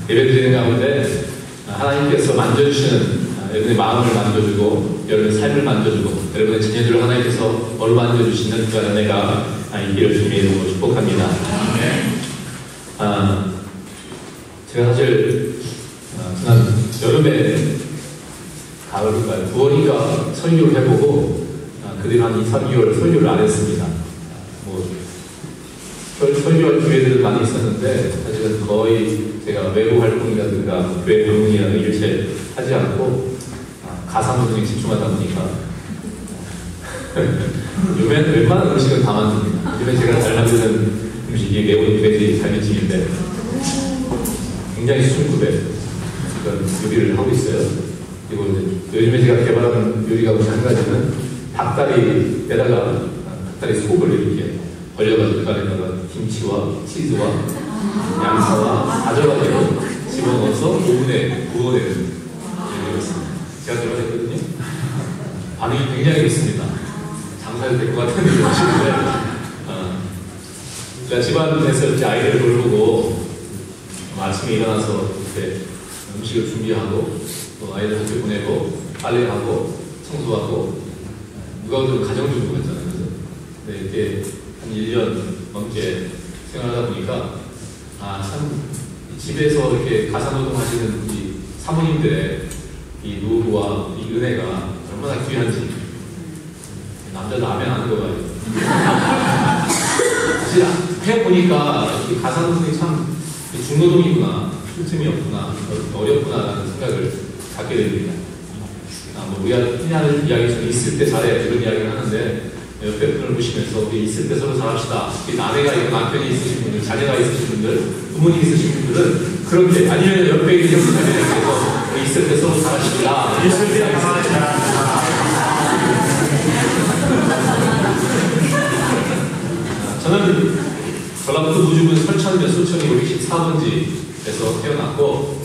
예배드리는 가운데 하나님께서 만져주시는 여러분의 마음을 만져주고 여러분의 삶을 만져주고 여러분의 자녀들을 하나님께서 어루만져주시는 그 은혜가 있기를 주님의 이름으로 축복합니다. 제가 사실 지난 여름에 가을인가요? 9월인가 설교를 해보고 그 뒤로 한 2, 3개월 설교를 안 했습니다. 설교할 기회들은 많이 있었는데 사실은 거의 제가 외부 활동이라든가 교회 방문이라는 일체 하지 않고 가사 노동에 집중하다 보니까 요즘엔 웬만한 음식은 다 만듭니다. 요즘에 제가 잘 만드는 음식이 매운 돼지 갈비찜인데 굉장히 수준급의 그런 요리를 하고 있어요. 그리고 이제 요즘에 제가 개발하는 요리 가운데 한 가지는 닭다리에다가 닭다리 속을 이렇게 벌려가지고 그 안에다가 김치와 치즈와 양파와 다져가지고 집어넣어서 오븐에 구워내는 요리였습니다. 제가 개발했거든요. 반응이 굉장히 좋습니다. 장사해도 될 것 같은 느낌이신데 제가 집안에서 이렇게 아이들을 돌보고 아침에 일어나서 이렇게 음식을 준비하고 또 아이들 학교 보내고 빨래하고 청소하고 누가 보면 가정주부 같잖아요. 그래서 이렇게 한 1년 넘게 생활하다 보니까 참 집에서 이렇게 가사노동 하시는 이 사모님들의 이 노후와 이 은혜가 얼마나 귀한지 남자도 아멘 하는 거 봐요. 사실 해보니까 이 가사노동이 참 중노동이구나, 틈이 없구나, 어렵구나라는 생각을 갖게 됩니다. 우리가 흔히하는 이야기처럼 있을 때 잘해 이런 이야기를 하는데 옆에 분을 보시면서 우리 있을 때 서로 잘합시다. 아내가 있고 남편이 있으신 분들, 자녀가 있으신 분들, 부모님 있으신 분들은 그렇게 아니면 옆에 있는 자녀에서 우리 있을 때 서로 잘하십시다. 있을 때 잘하십시다. 저는 전라북도 무주군 설천면 소천이 514번지에서 태어났고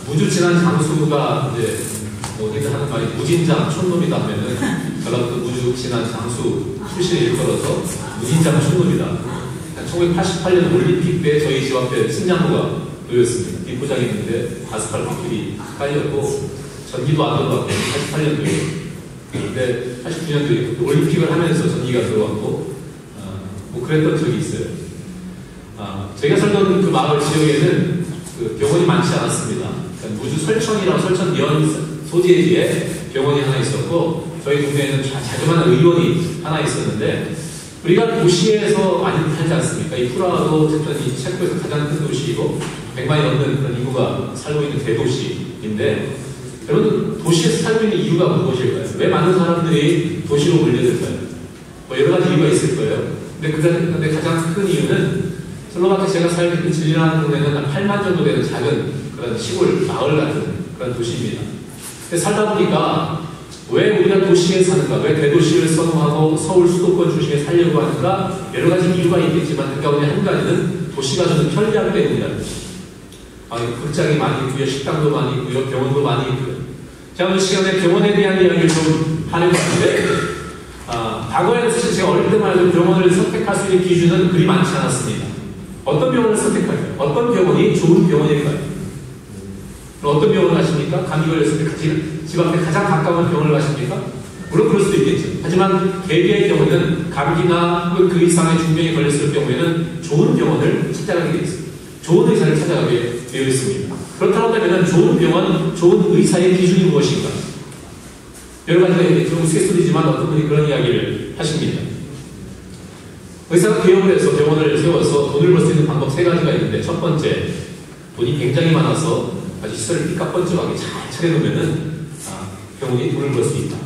무주 지난 장수가 이제 어디든 하는 말이 무진장 촌놈이다 하면은 전라북도 무주 지난 장수 출신을 일컬어서 무진장 촌놈이다. 1988년 올림픽 때 저희 집 앞에 신장로가 놓였습니다. 비포장이 있는데 아스팔트 길이 깔렸고 전기도 안 들어갔고 88년도에 그런데 89년도에 올림픽을 하면서 전기가 들어왔고 그랬던 적이 있어요. 제가 살던 그 마을 지역에는 그 병원이 많지 않았습니다. 그러니까 무주 설천이라고 설천면 소재지에 병원이 하나 있었고 저희 동네에는 자그마한 의원이 하나 있었는데 우리가 도시에서 많이 살지 않습니까? 이 프라하도 어쨌든 이 체코에서 가장 큰 도시이고 100만이 넘는 그런 인구가 살고 있는 대도시인데 여러분 도시에서 살고 있는 이유가 무엇일까요? 왜 많은 사람들이 도시로 몰려들까요? 여러 가지 이유가 있을 거예요. 근데 가장 큰 이유는 슬로바키아 제가 살고 있는 질리라는 동네는 한 8만 정도 되는 작은 그런 시골 마을 같은 그런 도시입니다. 근데 살다 보니까 왜 우리가 도시에 사는가, 왜 대도시를 선호하고 서울 수도권 중심에 살려고 하는가 여러 가지 이유가 있겠지만 그 가운데 한 가지는 도시가 주는 편리함 때문이라는 것입니다. 극장이 많이 있고요, 식당도 많이 있고요, 병원도 많이 있고요. 제가 오늘 시간에 병원에 대한 이야기를 좀 하려고 하는데 과거에는 사실 제가 어릴 때만 해도 병원을 선택할 수 있는 기준은 그리 많지 않았습니다. 어떤 병원을 선택할까요? 어떤 병원이 좋은 병원일까요? 어떤 병원을 가십니까? 감기 걸렸을 때 집 앞에 가장 가까운 병원을 가십니까? 물론 그럴 수도 있겠죠. 하지만 대개의 경우에는 감기나 그 이상의 중병이 걸렸을 경우에는 좋은 병원을 찾아가게 되어 있습니다. 좋은 의사를 찾아가게 되어 있습니다. 그렇다고 하면 좋은 병원, 좋은 의사의 기준이 무엇인가? 여러 가지가 좀 우스갯소리지만 어떤 분이 그런 이야기를 하십니다. 의사가 개업을 해서 병원을 세워서 돈을 벌 수 있는 방법 3가지가 있는데 첫 번째, 돈이 굉장히 많아서 아주 시설을 삐까뻔쩍하게 잘 차려놓으면은 병원이 돈을 벌 수 있다.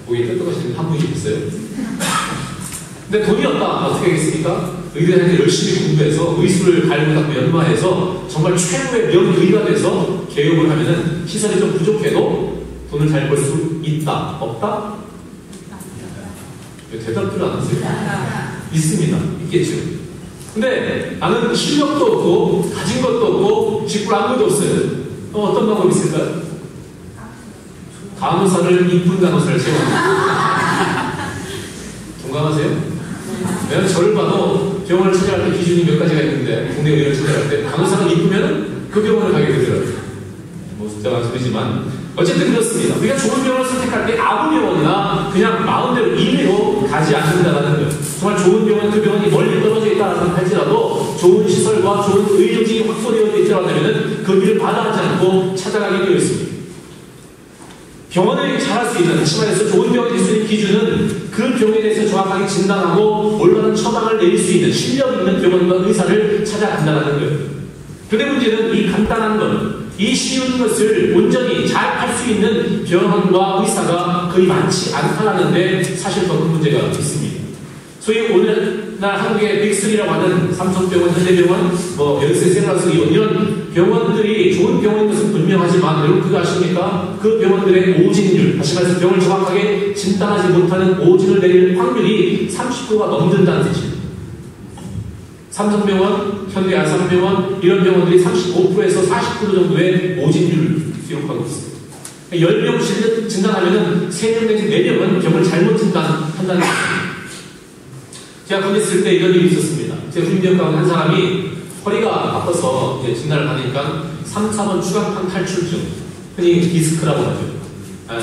거기에 뜯어가시는 한 분이 있어요. 근데 돈이 없다. 어떻게 하겠습니까? 의대한테 열심히 공부해서 의술을 갈고 닦고 연마해서 정말 최고의 명의가 돼서 개업을 하면은 시설이 좀 부족해도 돈을 잘 벌 수 있다. 없다? 대답을 안 하세요? 있습니다. 있겠죠. 근데 나는 실력도 없고 가진 것도 없고 직불 아무것도 없어요. 어떤 방법이 있을까요? 간호사를 이쁜 간호사를 세워놓는 동감하세요? 왜냐면 저를 봐도 병원을 찾아갈 때 기준이 몇 가지가 있는데, 국내 의료를 찾아갈 때 간호사가 이쁘면 그 병원을 가게 되더라고요. 뭐 숫자가 소리지만 어쨌든 그렇습니다. 우리가 좋은 병원을 선택할 때 아무 병원이나 그냥 마음대로 임의로 가지 않는다라는 거예요. 정말 좋은 병원, 그 병원이 멀리 떨어져 있다라고 할지라도 좋은 시설과 좋은 의료진이 확보되어 있다고 하면 그 길을 마다하지 않고 찾아가게 되어 있습니다. 병원을 잘할 수 있는, 다시 말해서 좋은 병원이 될 수 있는 기준은 그 병에 대해서 정확하게 진단하고 올바른 처방을 내릴 수 있는 실력 있는 병원과 의사를 찾아간다는 거예요. 근데 문제는 이 간단한 것, 이 쉬운 것을 온전히 잘 할 수 있는 병원과 의사가 거의 많지 않다는데 사실 더 큰 문제가 있습니다. 소위 오늘날 한국의 빅3라고 하는 삼성병원, 현대병원, 열세 세브란스 이런 병원들이 좋은 병원인 것은 분명하지만 여러분 그거 아십니까? 그 병원들의 오진율, 다시 말해서 병을 정확하게 진단하지 못하는 오진을 내릴 확률이 30%가 넘는다는 뜻입니다. 삼성병원, 현대아산병원 이런 병원들이 35%에서 40% 정도의 오진율을 기록하고 있습니다. 10명 진단하면 3명 내지 4명은 병을 잘못 진단한다는 것입니다. 제가 군대 있을 때 이런 일이 있었습니다. 제 군대원 가운데 한 사람이 허리가 아파서 진단을 받으니까 3, 4번 추간판 탈출증, 흔히 디스크라고 하죠.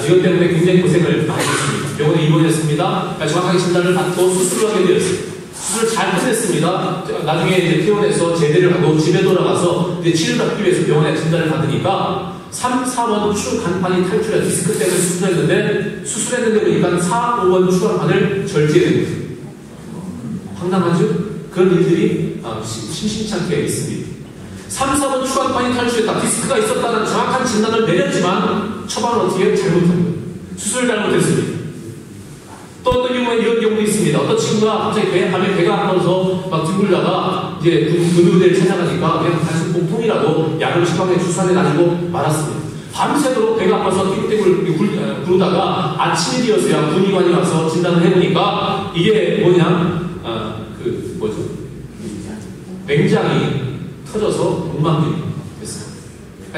이것 때문에 굉장히 고생을 많이 했습니다. 병원에 입원했습니다. 정확하게 진단을 받고 수술을 하게 되었습니다. 수술을 잘 끝냈습니다. 나중에 이제 퇴원해서 제대를 하고 집에 돌아가서 이제 치료를 받기 위해서 병원에 진단을 받으니까 3, 4번 추간판이 탈출해 디스크 때문에 수술했는데 보니까 4, 5번 추간판을 절제된 거예요. 황당하죠? 그런 일들이 심심치 않게 있습니다. 3, 4번 추간판이 탈출했다. 디스크가 있었다는 정확한 진단을 내렸지만 처방을 어떻게 잘못한 거예요. 수술을 잘못했습니다. 또 어떤 경우에 이런 경우도 있습니다. 어떤 친구가 갑자기 밤에 배가 아파서 막 뒹굴다가 이제 근육대를 찾아가니까 그냥 단순 복통이라도 약을 처방에 주사해 가지고 말았습니다. 밤새도록 배가 아파서 띵띵을 구르다가 아침이 되어서야 군의관이 와서 진단을 해보니까 이게 뭐냐? 맹장이 터져서 문막염이 됐어요.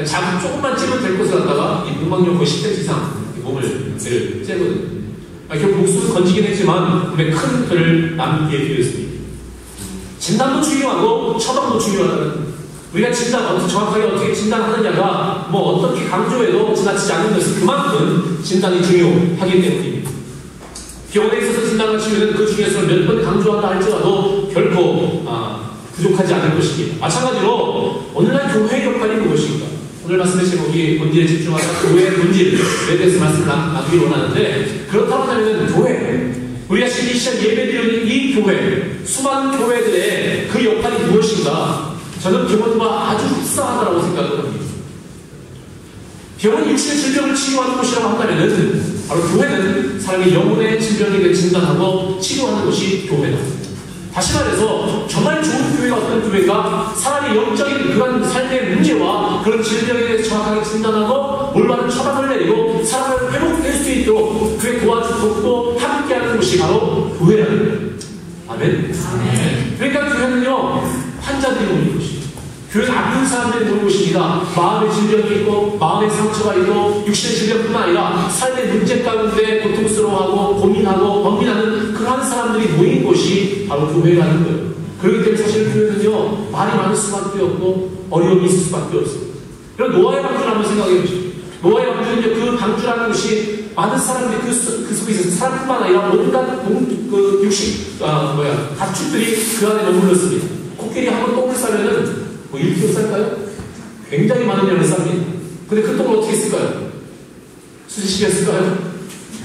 자꾸 조금만 찌면 될 것을 갖다가 이 문막염 거의 10cm 이상 몸을 째거든요. 결국 목숨을 건지긴 했지만 몸에 큰 털을 남기게 되었습니다. 진단도 중요하고 처방도 중요하다는 우리가 진단, 정확하게 어떻게 진단하느냐가 어떻게 강조해도 지나치지 않는 것은 그만큼 진단이 중요하기 때문입니다. 병원에 있어서 진단을 치면 그 중에서 몇 번 강조한다 할지라도 결코 부족하지 않을 것입니다. 마찬가지로 오늘날 교회의 역할이 무엇인가? 오늘 말씀의 제목이 본질에 집중하다 교회의 본질에 대해서 말씀을 나누기 원하는데 그렇다고 하면 교회, 우리가 이 시간 예배드리는 이 교회, 수많은 교회들의 그 역할이 무엇인가? 저는 병원과 아주 흡사하다고 생각을 합니다. 병원이 육신의 질병을 치료하는 곳이라고 한다면 바로 교회는 사람의 영혼의 질병에 진단하고 치료하는 것이 교회다. 다시 말해서 정말 좋은 교회가 어떤 교회가 사람의 영적인 그런 삶의 문제와 그런 질병에 대해서 정확하게 진단하고 올바른 처방을 내리고 사람을 회복될 수 있도록 그에 도와주고 함께하는 곳이 바로 교회라는 거예요. 아멘. 그러니까 교회는요 환자들이 모이는 곳이에요. 교회는 아픈 사람들이 모이는 곳입니다. 마음의 질병이 있고 마음의 상처가 있고 육신의 질병뿐만 아니라 삶의 문제 가운데 고통스러워하고 고민하고 번민하는 그러한 사람들이 모인 곳이 바로 교회라는 거예요. 그렇기 때문에 사실 교회는요 말이 많을 수밖에 없고 어려움이 있을 수밖에 없어요. 이런 노아의 방주를 한번 생각해 보시죠. 노아의 방주는요 그 방주라는 것이 많은 사람들이 그 속에 있어서 사람뿐만 아니라 온갖 가축들이 그 안에 머물렀습니다. 코끼리 한번 똥을 싸면은 1kg 쌀까요? 굉장히 많은 양을 쌉니다. 근데 그 똥을 어떻게 쓸까요? 수시식이었을까요?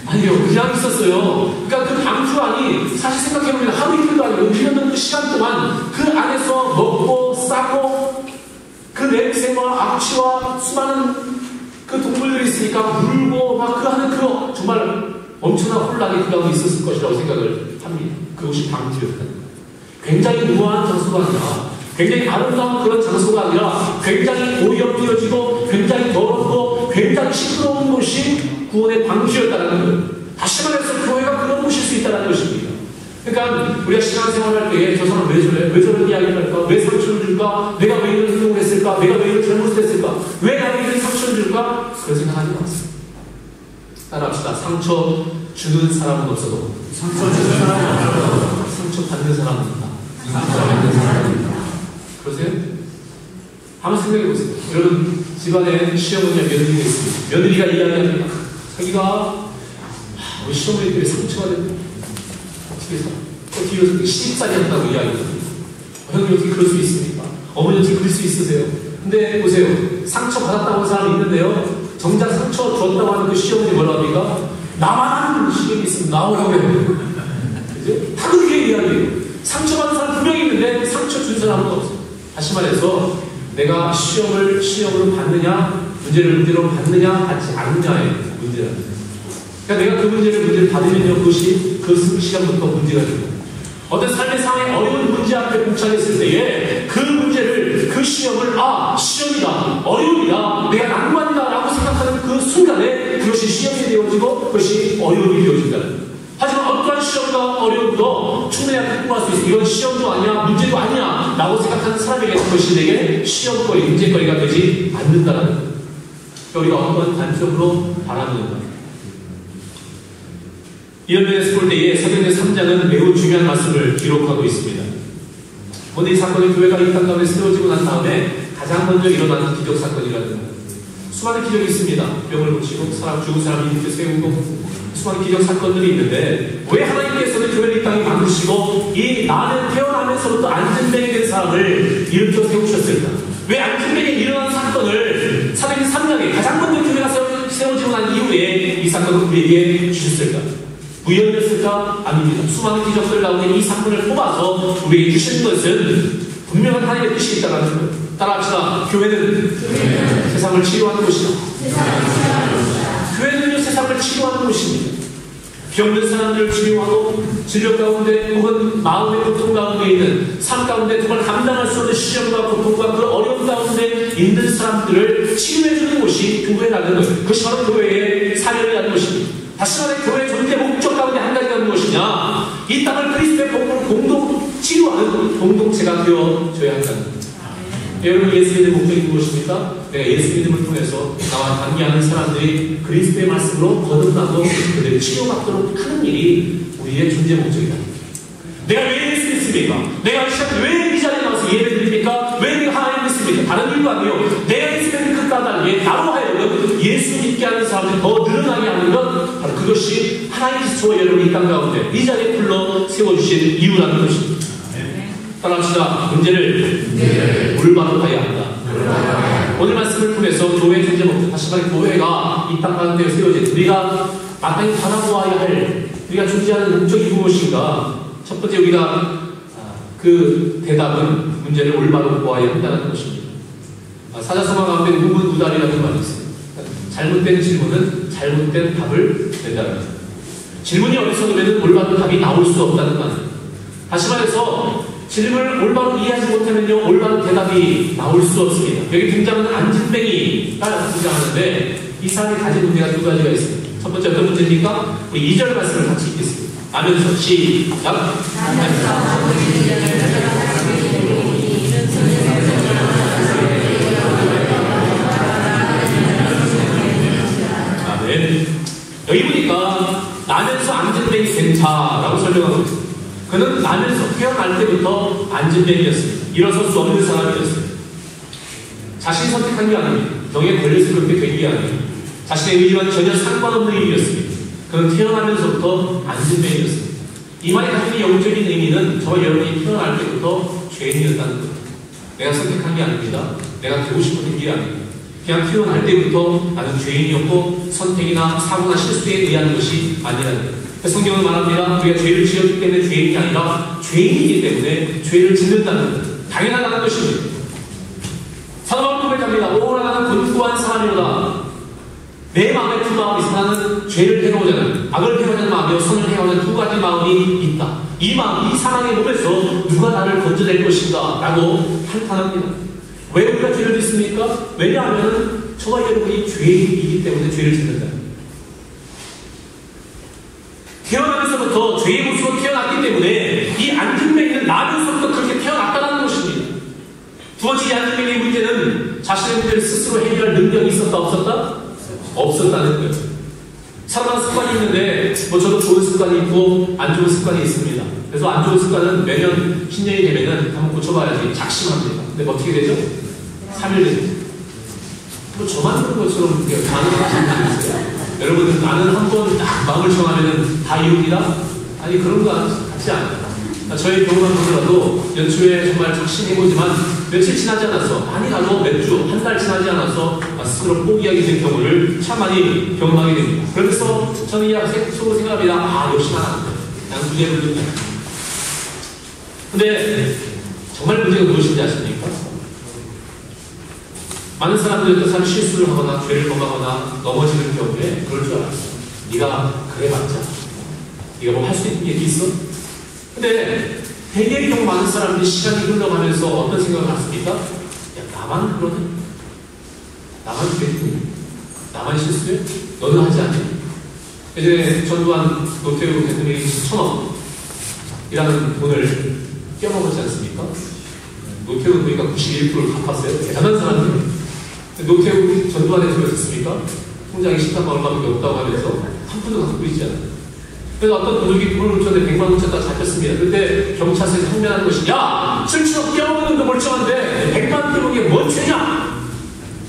아니요, 그냥 있었어요. 그러니까 그 방주 안이 사실 생각해보면 하루 이틀도 아니고 1년 정도 시간 동안 그 안에서 먹고 싸고 그 냄새와 악취와 수많은 그 동물들이 있으니까 물고 막 그 하는 그 정말 엄청난 혼란이 그 가운데 있었을 것이라고 생각을 합니다. 그것이 방주였다. 굉장히 무모한 장소가 아니라 굉장히 아름다운 그런 장소가 아니라 굉장히 오염되어지고 굉장히 더럽고 굉장히 시끄러운 곳이 구원의 방주였다는 거예요. 다시 말해서 교회가 그런 곳일 수 있다는 것입니다. 그러니까 우리가 신앙생활할 때에 저 사람 왜 저래? 왜 저런 이야기를 할까? 왜 상처를 줄까? 내가 왜 이런 행동을 했을까? 내가 왜 이런 잘못을 했을까? 왜 나에게 이런 상처를 줄까? 그런 생각하지 마세요. 따라합시다. 상처 주는 사람은 없어도 상처 주는 사람은 없어도 상처 받는 사람은 있다. 그러세요? 한번 생각해 보세요. 여러분, 집안에 시어머니와 며느리가 있습니다. 며느리가 이야기합니다. 자기가 우리 시어머니들이 상처가 됐다. 어떻게 시집살이한다고 이야기합니다. 형님 어떻게 그럴 수 있습니까? 어머니 어떻게 그럴 수 있으세요? 근데 보세요. 상처 받았다고 하는 사람이 있는데요. 정작 상처 줬다고 하는 그 시어머니 뭐라고 합니까? 나만 하는 시험이 있으면 나오라고 해요. 그죠? 다 그렇게 이야기해요. 상처받은 사람 분명히 있는데 상처 준 사람은 없어요. 다시 말해서 내가 시험으로 받느냐, 문제로 받느냐, 받지 않느냐의 문제라는 거예요. 그러니까 내가 그 문제를 받으면요, 그것이 그 시간부터 문제가 됩니다. 어떤 삶의 상황에 어려운 문제 앞에 봉착했을 때에 그 문제를, 그 시험을, 시험이다, 어려움이다, 내가 난관이다 라고 생각하는 그 순간에 그것이 시험이 되어지고 그것이 어려움이 되어진다. 하지만 어떠한 시험과 어려움도 충분히 극복할 수 있어. 이건 시험도 아니야, 문제도 아니야 라고 생각하는 사람에게 그것이 내게 시험거리, 문제거리가 되지 않는다는 거예요. 우리가 어떤 관점으로 바라보는가. 이런 면에서 볼 때에 사도행전 3장은 매우 중요한 말씀을 기록하고 있습니다. 오늘 이 사건이 교회가 이 땅 가운데 세워지고 난 다음에 가장 먼저 일어나는 기적 사건이라는 거예요. 수많은 기적이 있습니다. 병을 고치고 죽은 사람 일으켜 세우고 수많은 기적 사건들이 있는데 왜 하나님께서는 교회를 이 땅에 만드시고 이 나는 태어나면서부터 안진뱅이 된 사람을 일으켜 세우셨을까? 왜 안진뱅이 일어난 사건을 사도행전 3장에 가장 먼저 교회가 세워지고 난 이후에 이 사건을 우리에게 주셨을까? 우연이었을까? 아닙니다. 수많은 기적들 가운데 이 사건을 뽑아서 우리에게 주신 것은 분명한 하나님의 뜻이 있다는 거예요. 따라합시다. 교회는 세상을 치료하는 곳이다. 교회는요, 세상을 치료하는 곳입니다. 병든 사람들을 치료하고 진료 가운데 혹은 마음의 고통 가운데 있는 삶 가운데 정말 감당할 수 없는 시련과 고통과 그 어려움 가운데 있는 사람들을 치료해주는 곳이 교회라는 거예요. 그것이 바로 교회의 사명이라는 것입니다. 다시 말해 교회의 존재 목적 가운데 한 가지가 무엇이냐? 이 땅을 그리스도의 복음으로 공동 치료하는 공동체가 되어줘야 한다는 거예요. 여러분, 예수 믿는 목적이 무엇입니까? 내가 예수 믿음을 통해서 나와 관계하는 사람들이 그리스도의 말씀으로 거듭나고 그들을 치료받도록 하는 일이 우리의 존재 목적이다. 내가 왜 예수 믿습니까? 내가 왜 이 자리에 나와서 예배 드립니까? 왜 내가 하나님 믿습니까? 다른 일도 아니에요. 내가 예수 믿는 그 까닭에 나로 하여금 예수 믿게 하는 사람들이 더 늘어나게 하는 것, 바로 그것이 하나님께서 여러분이 이 땅 가운데 이 자리에 불러 세워주신 이유라는 것입니다. 따라합시다. 문제를 올바로 봐야 한다. 오늘 말씀을 통해서 교회의 존재 목적, 다시 말해 교회가 이 땅 가운데 세워진 우리가 마땅히 바라보아야 할 우리가 존재하는 목적이 무엇인가? 첫 번째 우리가 그 대답은 문제를 올바로 보아야 한다는 것입니다. 사자성어 가운데 우문우달이라는 말이 있습니다. 잘못된 질문은 잘못된 답을 낸다는 거죠. 질문이 어리석으면 올바른 답이 나올 수 없다는 말이에요. 다시 말해서 질문을 올바로 이해하지 못하면요, 올바른 대답이 나올 수 없습니다. 여기 등장하는 안진뱅이가 등장하는데 이 사람이 가진 문제가 두 가지가 있습니다. 첫 번째 어떤 문제입니까? 우리 2절 말씀을 같이 읽겠습니다. 아면서 시작. 아멘. 여기 보니까 나면서 안진뱅이 된 자라고 설명하고 있습니다. 그는 나면서 태어날 때부터 안진뱅이였습니다. 일어설 수 없는 사람이었습니다. 자신이 선택한 게 아닙니다. 병에 걸려서 그렇게 된 게 아닙니다. 자신의 의지와는 전혀 상관없는 일이었습니다. 그는 태어나면서부터 안진뱅이였습니다. 이 말이 가진 영적인 의미는 저와 여러분이 태어날 때부터 죄인이었다는 거예요. 내가 선택한 게 아닙니다. 내가 되고 싶은 게 아닙니다. 그냥 태어날 때부터 나는 죄인이었고 선택이나 사고나 실수에 의한 것이 아니라는 거예요. 성경은 말합니다. 우리가 죄를 지었기 때문에 죄인이 아니라 죄인이기 때문에 죄를 짓는다는 거예요. 당연하다는 것입니다. 사도 바울은 고백합니다. 오라 나는 곤고한 사람이로다. 내 마음에 두 마음이 있어. 나는 죄를 해오자 하는, 악을 해오자 하는 마음이요 선을 해오자 하는 두 가지 마음이 있다. 이 마음, 이 사랑의 몸에서 누가 나를 건져낼 것인가 라고 한탄합니다. 왜 우리가 죄를 짓습니까? 왜냐하면 저와 여러분이 죄인이기 때문에 죄를 짓는다. 태어나면서부터 죄의 모습으로 태어났기 때문에 이 안진뱅이는 나면서부터 그렇게 태어났다는 것입니다. 두 번째 이 안진뱅이의 문제는 자신의 문제를 스스로 해결할 능력이 있었다 없었다? 없었다는 거예요. 사람마다 습관이 있는데 저도 좋은 습관이 있고 안 좋은 습관이 있습니다. 그래서 안 좋은 습관은 매년 신년이 되면은 한번 고쳐봐야지 작심합니다. 근데 어떻게 되죠? 3일 되죠. 뭐 저만 그런 것처럼 반응하시는 분이 있어요. 여러분들 나는 한 번 딱 마음을 정하면은 다 이룹니다? 아니 그런 거 같지 않아요. 저희 경우만 보더라도 연초에 정말 작심해보지만 며칠 지나지 않았어. 많이 가도 몇 주, 한 달 지나지 않아서 스스로 포기하게 된 경우를 참 많이 경험하게 됩니다. 그래서 저는 이 학생 속으로 생각합니다. 아, 역시 나는 양주제불능이야. 근데 정말 문제가 무엇인지 아십니까? 많은 사람들도 참 실수를 하거나 죄를 범하거나 넘어지는 경우에 그럴 줄 알았어. 네가 그래봤자 네가 뭐 할 수 있는 게 있어? 근데 되게 경우 많은 사람들이 시간이 흘러가면서 어떤 생각을 갖습니까? 야, 나만 그러네? 나만 그랬니? 나만 실수해? 너는 하지 않니? 예전에 전두환 노태우 대통령이 1,000억이라는 돈을 껴먹었지 않습니까? 노태우 보니까 91%를 갚았어요. 대단한 사람들. 노태우 전두환 대통령이 어떻습니까? 통장에 13만 얼마밖에 없다고 하면서 한 푼도 갖고 있지 않아요. 그래서 어떤 도둑이 돈을 훔쳤는데 100만 훔쳤다가 잡혔습니다. 그때 경찰서에 항변하는 것이 야! 7천억 껴먹는 놈도 멀쩡한데 100만 껴먹는 게 뭔 죄냐?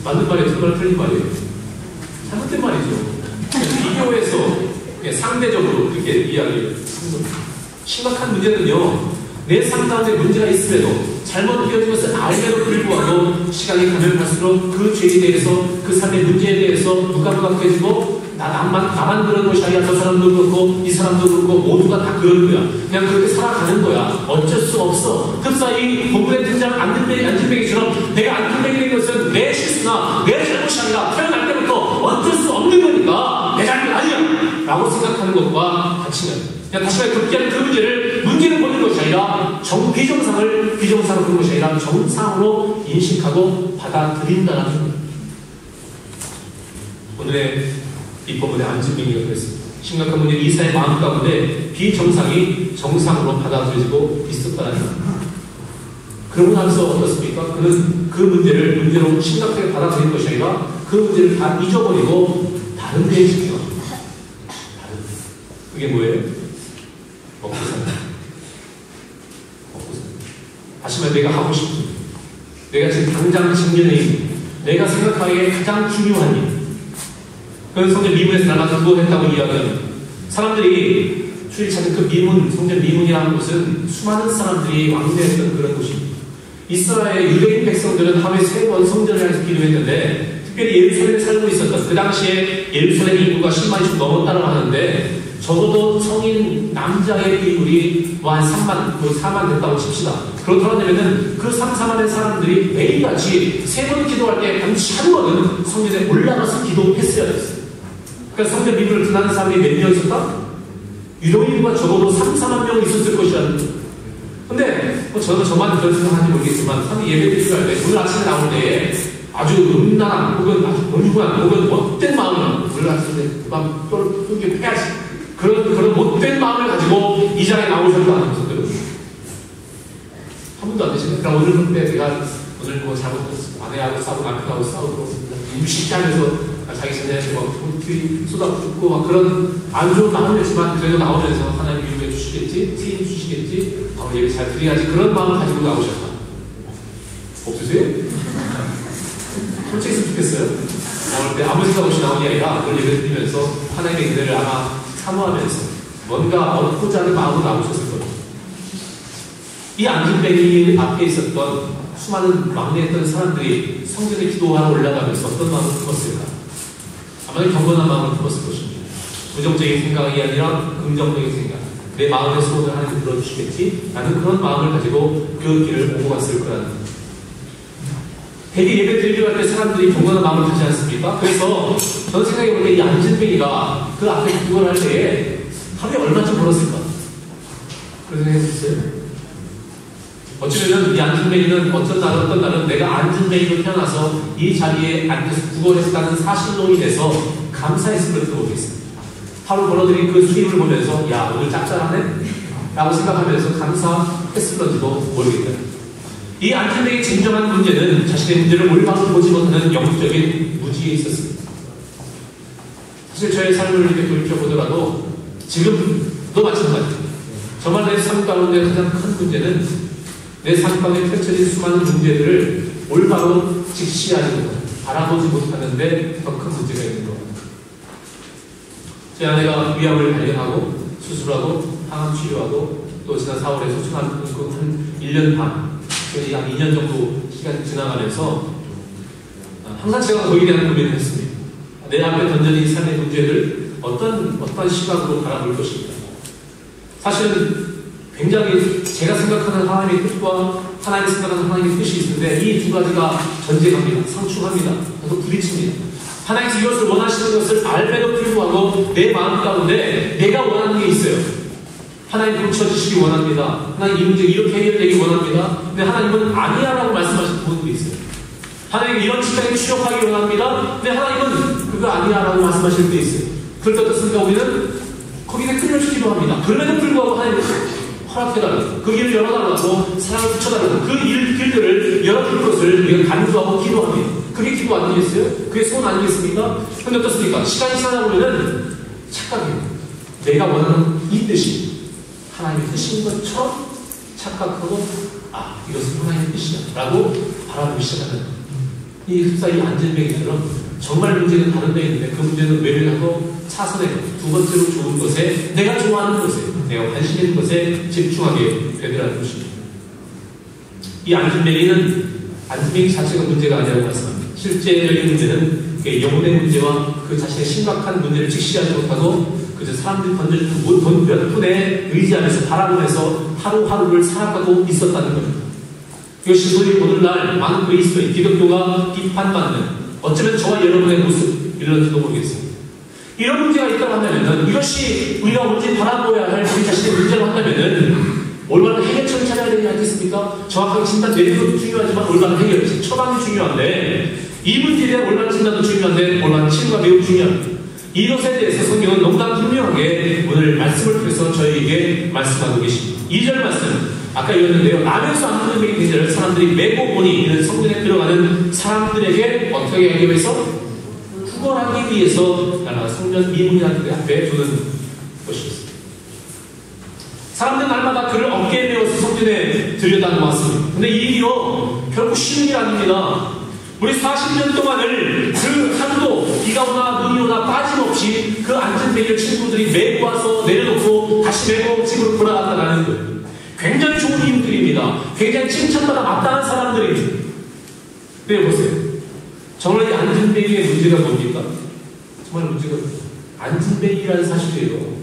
맞는 말이에요. 정말 틀린 말이에요. 잘못된 말이죠. 비교해서 상대적으로 이렇게 이야기를 하는 겁니다. 심각한 문제는요. 내 삶 가운데 문제가 있음에도 잘못 이어진 것을 알게도 불구하고 시간이 가면 갈수록 그 죄에 대해서 그 삶의 문제에 대해서 무감각해지고 나만 그런 것이 아니라 저 사람도 그렇고 이 사람도 그렇고 모두가 다 그런 거야. 그냥 그렇게 살아가는 거야. 어쩔 수 없어. 흡사히 본문에 등장 안진뱅이처럼 내가 안진뱅이 된 것은 내 실수나 내 잘못이 아니라 태어날 때부터 어쩔 수 없는 거니까 내 잘못 아니야 라고 생각하는 것과 같이 그냥 다시 말해 극기하는 그 문제를 보는 것이 아니라 비정상으로 보는 것이 아니라 정상으로 인식하고 받아들인다는 겁니다. 오늘의 이 본문의 안진뱅이가 그랬습니다. 심각한 문제는 이사의 마음 가운데 비정상이 정상으로 받아들여지고 있었다는 겁니다. 그러고 나서 어떻습니까? 그는 그 문제를 문제로 심각하게 받아들인 것이 아니라 그 문제를 다 잊어버리고 다른 데에 집중합니다. 그게 뭐예요? 먹고 산다. 다시 말해 내가 하고 싶은 내가 지금 당장 직면에 있는 내가 생각하기에 가장 중요한 일. 그래서 성전 미문에서 날마다 구원했다고 이야기합니다. 사람들이 출입하는 그 미문, 성전 미문이라는 곳은 수많은 사람들이 왕래했던 그런 곳입니다. 이스라엘 유대인 백성들은 하루에 3번 성전을 향해서 기도했는데 특별히 예루살렘에 살고 있었던 그 당시에 예루살렘 인구가 10만이 좀 넘었다고 하는데 적어도 성인 남자의 비율이 한 3만, 거의 4만 됐다고 칩시다. 그렇다면 그 3, 4만의 사람들이 매일같이 3번 기도할 때 반드시 한 번은 성전에 올라가서 기도했어야 됐어요. 그러니까 성전 미문을 드나는 사람이 몇 명 있었다? 유대인과 적어도 3, 4만 명 있었을 것이라는 거예요. 근데 저는 저만 그런 생각하는지 모르겠지만 사람이 예배 드리고 할 때 오늘 아침에 나올 때에 아주 음란한 혹은 아주 온유한 혹은 못된 마음을 오늘 아침에 그만 뚫게 해야지 그런 못된 마음을 가지고 이 자리에 나오셔도 안 하셨거든요. 한 번도 안 되시네. 그럼 오늘 그때 내가 오늘 뭐 잘못했어. 아내하고 싸우고 남편하고 싸우고 쉽게 하면서 자기 전에 막 쏟아붓고 막 그런 안 좋은 마음이었지만 그래도 나오면서 하나님 위로해 주시겠지, 트임 주시겠지, 예배 잘 드려야지 그런 마음을 가지고 나오셨다. 없으세요? 솔직히 했으면 좋겠어요. 나올 때 아무 생각 없이 나온 게 아니라 그걸 예배 드리면서 하나님의 은혜를 아마 사모하면서 뭔가 얻고자 하는 마음으로 나오셨을 거예요. 이 안진뱅이 앞에 있었던 수많은 막내했던 사람들이 성전에 기도하러 올라가면서 어떤 마음을 품었을까? 아마도 경건한 마음을 품었을 것입니다. 부정적인 생각이 아니라 긍정적인 생각. 내 마음의 소원을 하나님 들어주시겠지? 라는 그런 마음을 가지고 그 길을 오고 갔을 거라는 거예요. 대개 예배 드리려 할 때 사람들이 경건한 마음을 가지 않습니까? 그래서 저는 생각해볼 때 이 안진뱅이가 그 앞에 기도를 할 때에 하루에 얼마쯤 벌었을까? 그런 생각 했었어요. 어쩌면 이 안진뱅이는 어떤 날은 내가 안진뱅이로 태어나서 이 자리에 앉아서 구걸했다는 사실로 인해서 감사했을지도 모르겠습니다. 하루 벌어들인 그 수입을 보면서 야 오늘 짭짤하네? 라고 생각하면서 감사했을지도 모르겠다. 이 안진뱅이의 진정한 문제는 자신의 문제를 올바로 보지 못하는 영적인 무지에 있었습니다. 사실 저의 삶을 이렇게 돌이켜보더라도 지금도 마찬가지입니다. 정말 내 삶 가운데 가장 큰 문제는 내 삶 가운데 펼쳐진 수많은 문제들을 올바로 직시하지 못하는, 바라보지 못하는데 더 큰 문제가 있는 것 같아요. 제 아내가 위암을 발견하고 수술하고 항암 치료하고 또 지난 4월에 소중한 한 1년 반, 한 2년 정도 시간이 지나가면서 항상 제가 거기에 대한 고민을 했습니다. 내 앞에 던져진 삶의 문제를 어떤 시각으로 바라볼 것인가. 사실은 굉장히 제가 생각하는 하나님의 뜻과 하나님이 생각하는 하나님의 뜻이 있는데 이 두 가지가 전쟁합니다. 상충합니다. 그래서 부딪힙니다. 하나님께서 이것을 원하시는 것을 알매도 불구하고 내 마음 가운데 내가 원하는 게 있어요. 하나님 고쳐주시기 원합니다. 하나님 이 문제 이렇게 해결되기 원합니다. 근데 하나님은 아니야 라고 말씀하시는 부분도 있어요. 하나님 이런 직장에 취업하기 원합니다. 근데 하나님은 그거 아니야 라고 말씀하실 때 있어요. 그럴 때 어떻습니까? 우리는 거기에 끊임없이 기도합니다. 그럼에도 불구하고 하나님 허락해달라고, 그 길을 열어달라고, 사랑을 붙여달라고, 그 길들을 열어줄 것을 우리가 간구하고 기도합니다. 그게 기도 아니겠어요? 그게 소원 아니겠습니까? 근데 어떻습니까? 시간이 지나다 보면은 착각해요. 내가 원하는 이 뜻이 하나님의 뜻인 것처럼 착각하고, 이것은 하나님의 뜻이야 라고 바라보기 시작하는 이 흡사히 안전뱅이처럼 정말 문제는 다른 데 있는데 그 문제는 외면하고 차선에 두 번째로 좋은 것에, 내가 좋아하는 것에, 내가 관심 있는 것에 집중하게 되더라는 것입니다. 이 안전뱅이 자체가 문제가 아니라고 말씀합니다. 실제적인 문제는 영혼의 문제와 그 자신의 심각한 문제를 직시하지 못하고 그저 사람들이 던져준 몇 푼에 의지하면서 바라보면서 하루하루를 살아가고 있었다는 겁니다. 이것이 우리 오늘날 많은 그리스도인 기독교가 비판받는, 어쩌면 저와 여러분의 모습일런지도 모르겠습니다. 이런 문제가 있다고 한다면 이것이 우리가 언제 바라보아야 할 우리 자신의 문제라고 한다면 올바른 해결책을 찾아야 되지 않겠습니까? 정확하게 진단 내리는 것도 중요하지만 올바른 해결책, 처방이 중요한데 이 문제에 대한 올바른 진단도 중요한데 올바른 치료가 매우 중요합니다. 이것에 대해서 성경은 너무나 분명하게 오늘 말씀을 통해서 저희에게 말씀하고 계십니다. 2절 말씀 아까 읽었는데요. 나면서 안전뱅이 문제를 사람들이 메고 보니 이는 성전에 들어가는 사람들에게 어떻게 하기 위해서? 구걸하기 위해서 성전 미문이라는 데 앞에 두는 것이었습니다. 사람들은 날마다 그를 어깨에 메어서 성전에 들여다 놓았습니다. 근데 이 일이요 결국 쉬운 일 아닙니다. 우리 40년 동안을 그 하루도 비가 오나 눈이 오나 빠짐없이 그 안전뱅이를 친구들이 메고 와서 내려놓고 다시 메고 집으로 돌아간다는 거예요. 굉장히 좋은 이웃들입니다. 굉장히 칭찬받아 마땅한 사람들입니다. 네, 보세요. 정말 이 안전뱅이의 문제가 뭡니까? 정말 문제가 안전뱅이라는 사실이에요.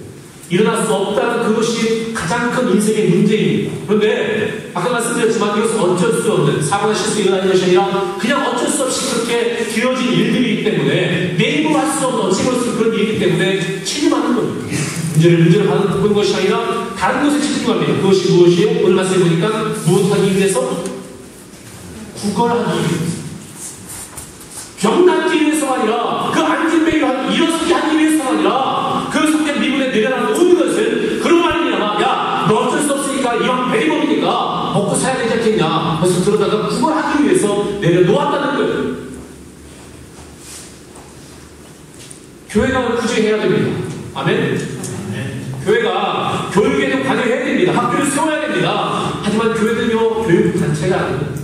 일어날 수 없다는 그것이 가장 큰 인생의 문제입니다. 그런데 아까 말씀드렸지만 이것은 어쩔 수 없는 사고나 실수 일어나는 것이 아니라 그냥 어쩔 수 없이 그렇게 되어진 일들이기 때문에 내 힘으로 할 수 없는 어찌볼 수 없는 그런 일이기 때문에 책임하는 겁니다. 문제를 받는 것이 아니라 다른 것에 집중합니다. 그것이 무엇이에요? 오늘 말씀해 보니까 무엇하기 위해서? 구걸하기 위해서. 병낫기 위해서가 아니라 그 안전뱅이를 일어서게 하기 위해서가 아니라 그 성전 미문에 내려가는 모든 것을 그런 말이냐마 너 어쩔 수 없으니까 이왕 배리범이니까 먹고 사야 되지 않겠냐. 그래서 그러다가 구걸하기 위해서 내려놓았다는 거예요. 교회가 구제해야 됩니다. 아멘. 교회가 교육에도 관여해야 됩니다. 학교를 세워야 됩니다. 하지만 교회는요 교육단체가 아닙니다.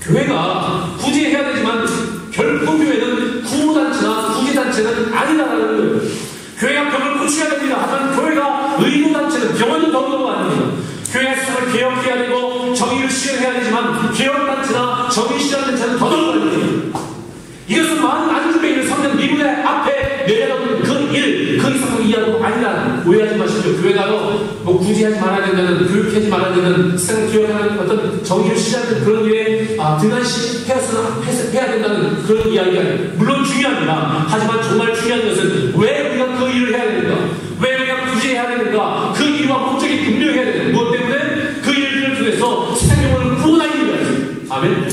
교회가 구제해야 되지만 결코 교회는 구호단체나 구제단체는 아니라는 거예요. 교회가 병을 고쳐야 됩니다. 하지만 교회가 의료단체는 병원은 더더욱 아닙니다. 교회가 스스로 개혁해야 되고 정의를 실현해야 되지만 개혁단체나 정의 실현단체는 더더욱 아닙니다. 이것은 많은 안전뱅이를 성전 미문의 앞에 내려놓는 그 일, 그 이상의 이하도 아니라 오해하지 마시죠. 교회가요, 구제하지 말아야 된다는, 교육하지 말아야 된다는, 세상을 기억하는 어떤 정의를 실현하는 그런 일에 등한시 해야 된다는 그런 이야기가 아니에요. 물론 중요합니다. 하지만 정말 중요한 것은 왜 우리가 그 일을 해야 되는가? 왜 우리가 구제해야 되는가? 그 이유와 목적이 분명해야 되는가? 무엇 때문에? 그 일을 통해서 세상 영혼을 구원하기 위해서. 아멘.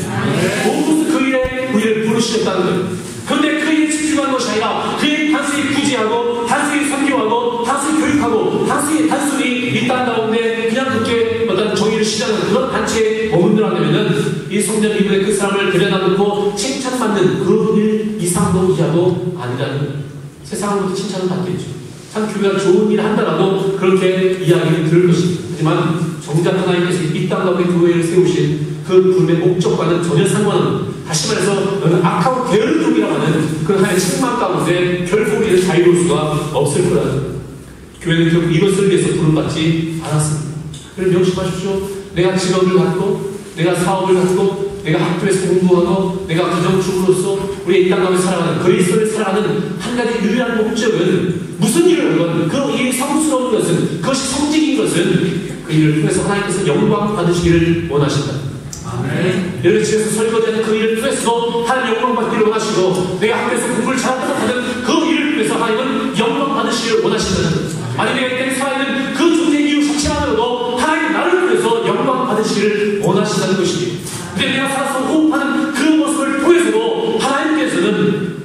모두 그 일에 우리를 부르시셨다는 거예요. 그런데 그 일에 집중하는 것이 아니라 그 일 단순히 구제하고 단순히 선교하고 단순히 교육하고 단순히 이 땅 가운데 그냥 그렇게 어떤 정의를 실현하는 그런 단체에 머문들어가면은 이 성전 미문에 그 사람을 들여다놓고 칭찬받는 그 일 이상도 이하도 아니라는, 세상으로부터 칭찬을 받겠죠. 참 교회가 좋은 일을 한다라고 그렇게 이야기를 들을 것입니다. 하지만 정작 하나님께서 이 땅 가운데 교회를 세우신 그 부름의 목적과는 전혀 상관없는, 다시 말해서 너는 악하고 게으른 종이라고 하는 그런 하나님의 책망 가운데 결코 우리는 자유로울 수가 없을 거라는, 교회는 결국 이것을 위해서 부름받지 않았습니다. 그럼 명심하십시오. 내가 직업을 갖고, 내가 사업을 갖고, 내가 학교에서 공부하고, 내가 가정주부로서 우리 이 땅 가운데 살아가는, 그리스도를 살아가는 한 가지 유일한 목적은, 무슨 일을 하건 그 일이 성스러운 것은, 그것이 성직인 것은 그 일을 통해서 하나님께서 영광 받으시기를 원하신다. 아멘. 예를 집에서 설거지하는 그 일을 통해서 하나님 영광 받기를 원하시고, 내가 학교에서 공부를 잘한다고 하는 그 일을 통해서 하나님은 영광 받으시기를 원하신다는, 아니 내가 이 땅에 살아있는 그 존재 이유 자체만으로도 하나님 나를 통해서 영광 받으시기를 원하신다는 것입니다. 근데 내가 살아서 호흡하는 그 모습을 통해서도 하나님께서는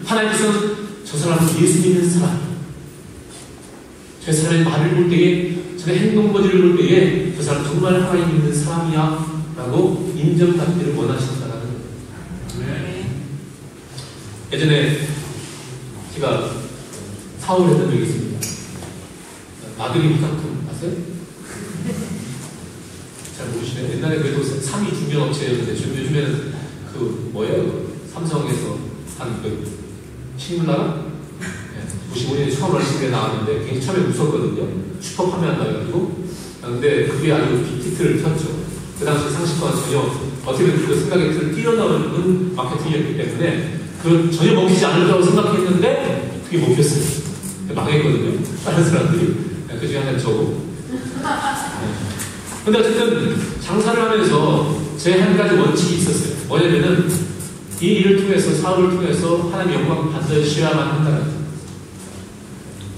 저 사람은 예수 믿는 사람, 저 사람의 말을 볼 때에, 저 행동거지를 볼 때에 저 사람 정말 하나님 믿는 사람이야 라고 인정받기를 원하신다는 거예요. 예전에 제가 사업을 했던 적이 있습니다. 마드리 부탁금 아세요? 잘 모르시네요. 옛날에 그래도 3위 중견업체였는데 지금 요즘에는 그 뭐예요? 삼성에서 한 그 식물나라? 95년에 처음 얼핏에 나왔는데 굉장히 처음에 무섭거든요. 슈퍼 판매한다 해가지고. 근데 그게 아주 빅히트를 쳤죠. 그 당시 상식과는 전혀 어떻게 보면 그 생각의 틀을 뛰어넘는 마케팅이었기 때문에 그 전혀 먹히지 않을 거라고 생각했는데 그게 먹혔어요. 망했거든요. 다른 사람들이. 그 중에 하나는 저고. 근데 어쨌든 장사를 하면서 제 한 가지 원칙이 있었어요. 뭐냐면은 이 일을 통해서, 사업을 통해서 하나님 영광 받으셔야만 한다는 거예요.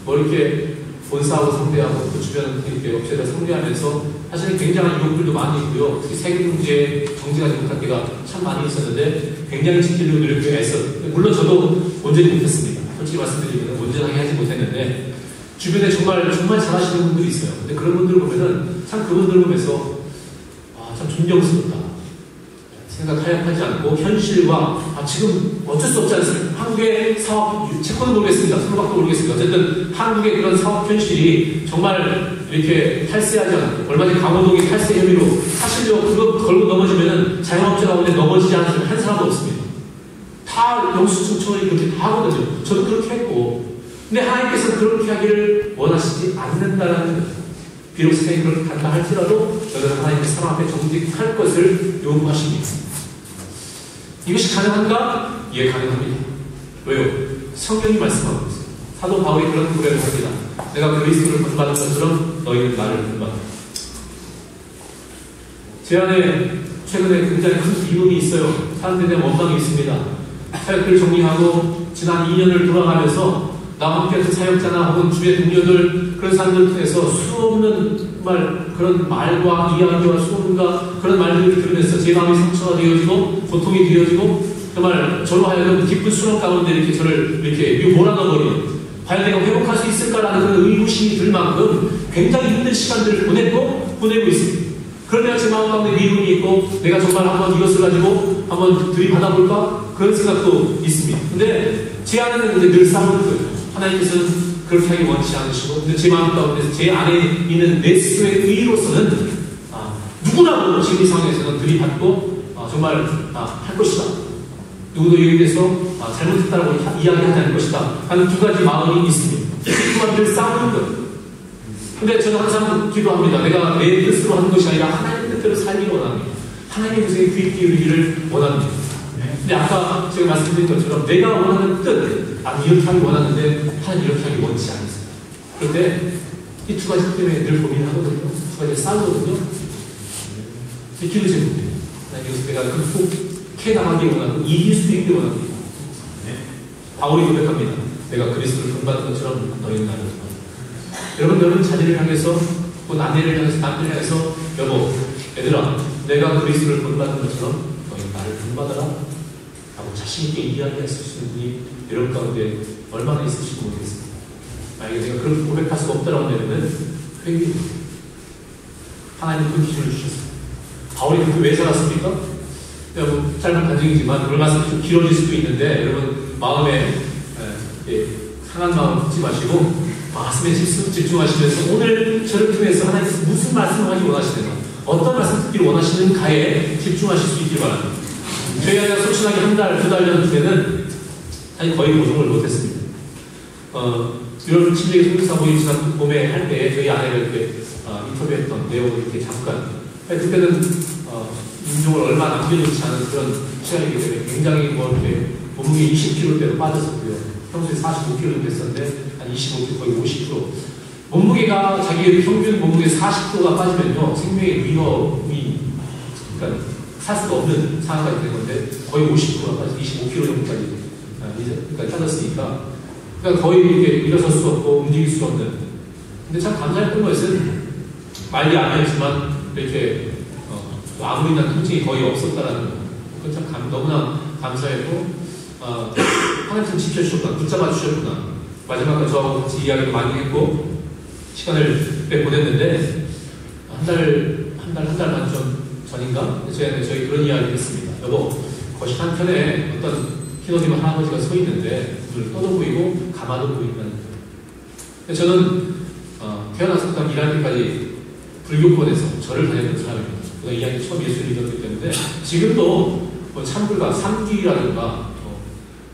뭐 이렇게 본사하고 상대하고 그 주변 이렇게 업체들 상대하면서 사실은 굉장한 유혹들도 많이 있고요. 특히 세금 문제에 정직하지 못한 때가 참 많이 있었는데 굉장히 지키려고 노력해서, 물론 저도 온전히 못했습니다. 솔직히 말씀드리면 온전하게 하지 못했는데 주변에 정말 잘하시는 분들이 있어요. 근데 그런 분들을 보면은 참 그분들을 보면서 참 존경스럽다 생각하지 않고 현실과 지금 어쩔 수 없지 않습니까? 한국의 사업 채권은 모르겠습니다. 선박도 모르겠습니다. 어쨌든 한국의 그런 사업 현실이 정말 이렇게 탈세하지 않고, 얼마 전에 강호동이 탈세 혐의로 사실요 그거 걸고 넘어지면은 자영업자 가운데 넘어지지 않은 한 사람도 없습니다. 다 영수증처리 그렇게 다 하거든요. 저도 그렇게 했고. 근데 하나님께서 그렇게 하기를 원하시지 않는다라는 거예요. 비록 세상이 그렇게 간다 할지라도 너희는 하나님의 사랑 앞에 정직할 것을 요구하십니다. 이것이 가능한가? 예, 가능합니다. 왜요? 성경이 말씀하고 있어요. 사도 바울이 그런 고백을 합니다. 내가 그리스도를 본받은 것처럼 너희는 나를 본받아. 제 안에 최근에 굉장히 큰 비움이 있어요. 사람들에 대한 원망이 있습니다. 사역을 정리하고 지난 2년을 돌아가면서 나와 함께 같은 사역자나 혹은 주변 동료들, 그런 사람들을 통해서 수없는 그런 말과 이야기와 소문과 그런 말들을 들으면서 제 마음이 상처가 되어지고 고통이 되어지고 정말 저로 하여금 깊은 수렁 가운데 이렇게 저를 이렇게 몰아넣어버리는, 과연 내가 회복할 수 있을까라는 그런 의구심이 들 만큼 굉장히 힘든 시간들을 보내고 있습니다. 그러면 제 마음 가운데 미움이 있고 내가 정말 한번 이것을 가지고 한번 들이받아볼까? 그런 생각도 있습니다. 근데 제 안에는 늘 싸우는 거예요. 하나님께서는 그렇게 하기 원치 않으시고, 근데 제 마음 가운데 제 안에 있는 내 스스로의 의로서는 누구라도 지금 이 상황에서는 들이받고 정말 할 것이다. 누구도 여기에 대해서 잘못했다고 이야기하지 않을 것이다 하는 두 가지 마음이 있습니다. 이 두 가지를 싸우는 거예요. 근데 저는 항상 기도합니다. 내가 내 뜻으로 하는 것이 아니라 하나님의 뜻대로 살기 원합니다. 하나님의 뜻에 귀 기울이기를 원합니다. 근데 아까 제가 말씀드린 것처럼 내가 원하는 뜻, 이렇게 하기 원하는데 하나님 이렇게 하기 원치 않습니다. 그런데 이 두 가지 때문에 늘 고민하거든요. 두 가지를 싸우거든요. 기도제 못해요. 여기서 내가 극복해 나가기 원하고 이길 수 있기 원합니다. 바울이 고백합니다. 내가 그리스도를 본받은 것처럼 너희는 나를 본받아. 여러분 자녀를 향해서 또 아내를 향해서 남편을 향해서 여보, 얘들아, 내가 그리스도를 본받은 것처럼 너희는 나를 본받아라 라고 자신있게 이야기할 수 있는 분이 여러분 가운데 얼마나 있을지 모르겠습니다. 만약에 내가 그렇게 고백할 수가 없다라고 하면 회개입니다. 하나님 그 기준을 주셨습니다. 바울이 그렇게 왜 살았습니까? 여러분 짧은 간증이지만 오늘 말씀이 좀 길어질 수도 있는데 여러분 마음에 상한 마음 품지 마시고 말씀에 집중하시면서 오늘 저를 통해서 하나님께서 무슨 말씀을 하기 원하시는가, 어떤 말씀 듣기를 원하시는가에 집중하실 수 있길 바랍니다. 저희 아이가 솔직하게 한 달, 두 달 전에는 거의 고정을 못했습니다. 1월 7일에 송기사 모임 지난 봄에 할 때 저희 아내를 이렇게 인터뷰했던 내용을 이렇게 잠깐, 그때는 인종을 얼마 남겨놓지 않은 그런 시간이기 때문에 굉장히 이렇게 몸무게 20kg대로 빠졌었고요. 평소에 45kg 정도 됐었는데 한 25kg, 거의 50%. 몸무게가 자기 평균 몸무게 40%가 빠지면요, 생명의 위험이, 그러니까 살 수가 없는 상황까지 되는 건데 거의 50%가 빠져 25kg 정도까지 그러니까 빠졌으니까, 그러니까 거의 이렇게 일어설 수 없고 움직일 수 없는. 근데 참 감사했던 것은 말이 안 했지만 이렇게 아무 이나 통증이 거의 없었다라는 거. 그건 참 너무나 감사했고, 하나님 참 지켜주셨구나, 붙잡아 주셨구나. 마지막에 저하고 같이 이야기도 많이 했고 시간을 꽤 보냈는데 한 달 반 전인가 저희 그런 이야기를 했습니다. 여보, 거실 한편에 어떤 키노님 할아버지가 서 있는데 눈을 떠도 보이고 가마도 보인다는 거예요. 저는 태어나서부터 일할 때까지 불교권에서 절을 다녔던 사람입니다. 그냥 이야기 처음 예수를 믿었기 때문에 지금도 뭐 참불가, 삼기라든가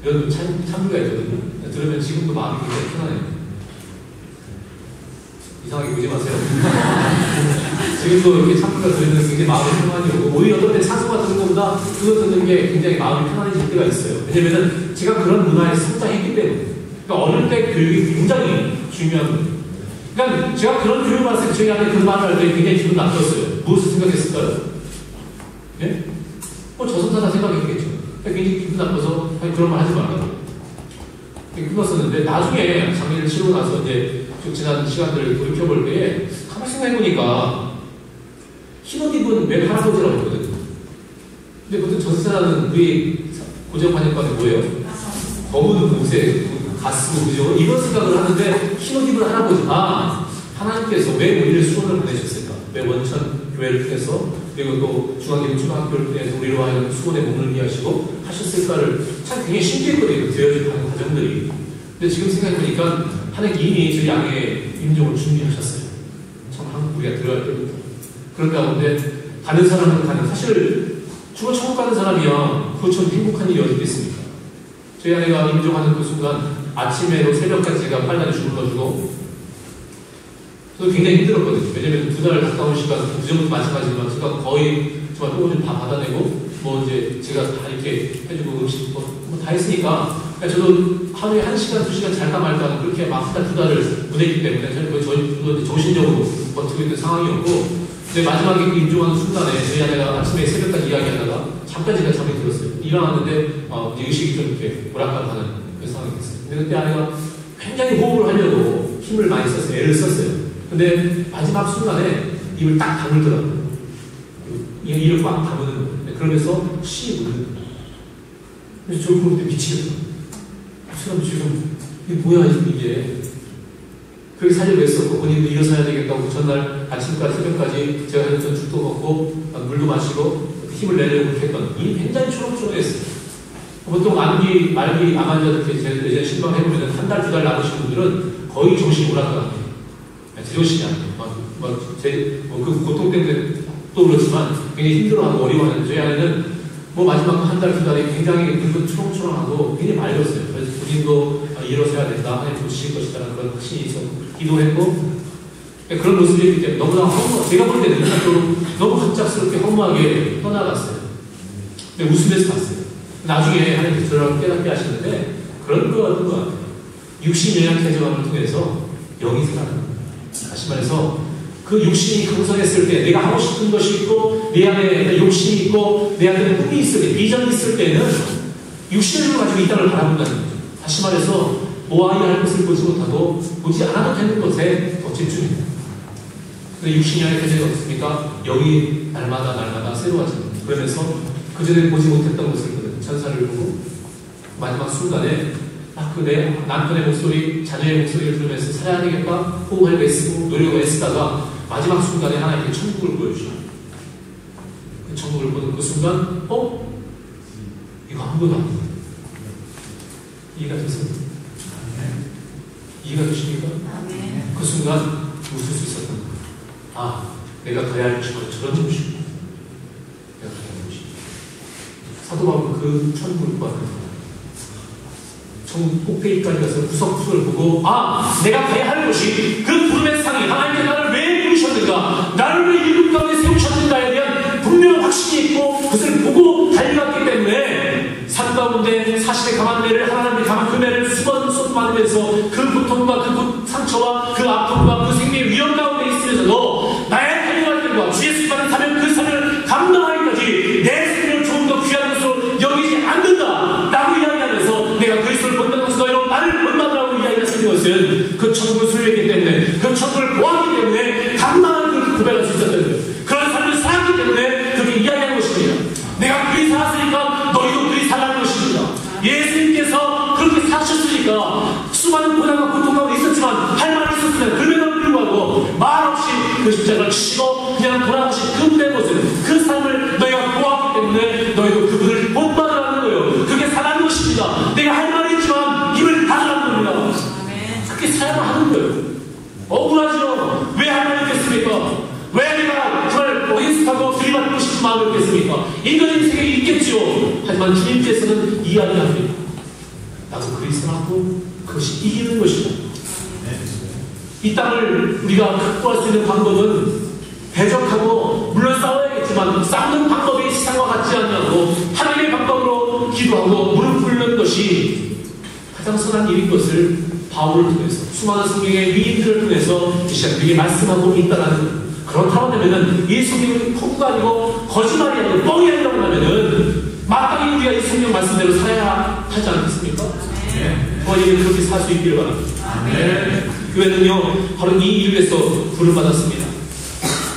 이런 참불가 있거든요. 들으면 지금도 마음이 굉장히 편안해요. 이상하게 보지 마세요. 지금도 이렇게 참불가 들으면 굉장히 마음이 편안히 오고, 오히려 어떤 때 찬송가 듣는 것보다 그거 듣는 게 굉장히 마음이 편안해질 때가 있어요. 왜냐면은 제가 그런 문화에 성장했기 때문에. 그러니까 어릴 때 교육이 굉장히 중요한 거예요. 그러니까 제가 그런 교육을 받았을 때 저희 안에 그 말을 할 때 굉장히 기분 나빴어요. 무엇을 생각했을까요? 예? 저승사자 생각했겠죠. 굉장히 기분 나빠서 그런 말 하지 말라고 끊었었는데, 나중에 장례를 치르고 나서 이제 쭉 지난 시간들을 돌이켜볼 때에 가만히 생각해보니까 흰옷 입은 웬 할아버지라고 했거든요. 근데 보통 저승사자는 우리 고정관념관이 뭐예요? 검은 옷에 가쓰고 그죠? 이런 생각을 하는데 흰옷 입은 할아버지, 하나님께서 왜 우리를 수원을 보내셨을까? 왜 원천 교회를 통해서, 그리고 또 중앙교 초등학교를 통해서 우리로 하여금 수원에 몸을 하시고 하셨을까를 참 굉장히 신기했거든요. 되어지는 과정들이. 근데 지금 생각해보니까 하나님 이미 저희 양의 임종을 준비하셨어요. 참 한국 우리가 들어갈 때부터. 그런 가운데 다른 사람은 사실 죽어 천국 가는 사람이야 그것처럼 행복한 일이 어디 있겠습니까? 저희 아내가 임종하는 그 순간 아침에도 새벽까지 제가 빨리 주물러주고, 저도 굉장히 힘들었거든요. 왜냐면 2달 가까운 시간, 그전부터 마찬가지지만 제가 거의 정말 똥을 다 받아내고, 이제 제가 다 이렇게 해주고 음식 다 했으니까, 저도 하루에 1시간, 2시간 잘까 말까 그렇게 막 한 달, 2달을 보냈기 때문에 저는 정신적으로 버티고 있는 상황이었고, 이제 마지막에 그 임종하는 순간에 저희 아내가 아침에 새벽까지 이야기하다가 잠깐 제가 잠이 들었어요. 일어났는데 이제 의식이 좀 이렇게 오락가락하는 그 상황이 됐어요. 근데 그때 아내가 굉장히 호흡을 하려고 힘을 많이 썼어요. 애를 썼어요. 근데 마지막 순간에 입을 딱 다물더라고요. 입을 꽉 다무는 거예요. 그러면서 씨 웃는 거예요. 그래서 저를 보는데 미치겠다. 사람 지금 이게 뭐야 이게. 그렇게 살려고 했었고, 본인도 일어서야 되겠다고 전날 아침까지 새벽까지 제가 했던 죽도 먹고 물도 마시고 힘을 내려고 그렇게 했던, 이 굉장히 초록초록했어요. 보통 말기 암 환자들 예전에 신방해보면 한 달, 2달 남으신 분들은 거의 정신이 오락가락해요. 제정신이 아니에요. 그 고통 때문에 또 그렇지만 굉장히 힘들어하고 어려워하는 저희 아내는 마지막 한 달, 2달이 굉장히 초롱초롱하고 굉장히 맑았어요. 그래서 본인도 일어서야 된다, 하나님 보실 것이라는 그런 확신이 있었고, 기도했고, 그런 모습이었기 때문에 너무나 제가 볼 때는 너무 갑작스럽게 허무하게 떠나갔어요. 근데 웃으면서 갔어요. 나중에 하나님께서 저를 깨닫게 하시는데, 그런 거 같은 것 같아요. 육신 연약해져감을 통해서 영이 살아납니다. 다시 말해서 그 육신이 강성했을 때, 내가 하고 싶은 것이 있고 내 안에 욕심이 있고 내 안에 꿈이 있을 때, 비전이 있을 때는 육신을 가지고 이 땅을 바라본다는 거죠. 다시 말해서 모아야 할 것을 보지 못하고 보지 않아도 되는 것에 더 집중합니다. 근데 육신이 연약해져가 없습니까? 영이 날마다 새로워집니다. 그러면서 그전에 보지 못했던 것을 보는 천사를 보고, 마지막 순간에 그 내 남편의 목소리, 자녀의 목소리를 들으면서 살아야 되겠다 호흡을 애쓰고 노력을 애쓰다가 마지막 순간에 하나님께 천국을 보여주셔요. 그 천국을 보는 그 순간 이거 아무것도 아니에요. 이해가 됐습니다. 이해가 되십니까? 그 순간 웃을 수 있었던 거예요. 아, 내가 가야 할 저런 곳이고 내가 가야 할 곳이고. 사도 바울은 그 천국을 구하는 천국 꼭대기까지 가서 구석구석을 보고, 아, 내가 가야 할 곳이 그 부름의 상이 하나님께 나를 왜 부르셨는가, 나를 왜 이국 가운데 세우셨는가에 대한 분명한 확신이 있고 그것을 보고 달려갔기 때문에 산 가운데 사실의 강한 매를, 하나님의 강한 그 매를 수번 받으면서 그 고통과 그 상처와 그 아픔과 그 생명의 위험 가운데 있으면서도 나의 달려갈 길과 주 예수 받은 사명, 그 사명을 감당하기까지 내 생명을 조금 더 귀한 것으로 여기지 않는다 라고 이야기하면서 내가 그리스도를 본다는 것은 너희로 나를 본다라고 이야기했던 것은 그 천국을 소유했기 때문에, 그 천국을 보았기 때문에 감당하는 그 고백할 수 있었던 거예요. 그런 삶을 살았기 때문에 그렇게 이야기하는 것입니다. 내가 그리 살았으니까 너희도 그리 살라는 것입니다. 예수님께서 그렇게 사셨으니까 수많은 고난과 고통 가운데 있었지만 할 말이 있었으면 그럼에도 불구하고 말없이 그 십자가를 치시고 그냥 돌아가신 그분의 모습, 그 삶을 너희가 보았기 때문에 너희도 그분을 본받으라는 거예요. 그게 사랑하는 것입니다. 내가 할 말이 있지만 입을 닫으라는 겁니다. 그렇게 사용을 하는 거예요. 억울하죠? 왜 할 말이 있겠습니까? 왜 내가 정말 어린숙하고 들이받고 싶은 마음이 있겠습니까? 인간의 세계에 있겠지요. 하지만 주님께서는 이야기합니다. 나도 그리스도라고 그것이 이기는 것이다. 이 땅을 우리가 극복할 수 있는 방법은 대적하고 물론 싸워야겠지만 싸우는 방법이 세상과 같지 않냐고 하나님의 방법으로 기도하고 무릎 꿇는 것이 가장 선한 일인 것을 바울을 통해서 수많은 성경의 위인들을 통해서 이 시간 우리에게 말씀하고 있다는, 그렇다고 하면은 이 성경은 허구가 아니고 거짓말이 아니고 뻥이 아니라고 하면은 마땅히 우리가 이 성경 말씀대로 살아야 하지 않겠습니까? 저희는 그렇게 살 수 있기를 바랍니다. 교회는요 바로 이 일을 위해서 부름받았습니다.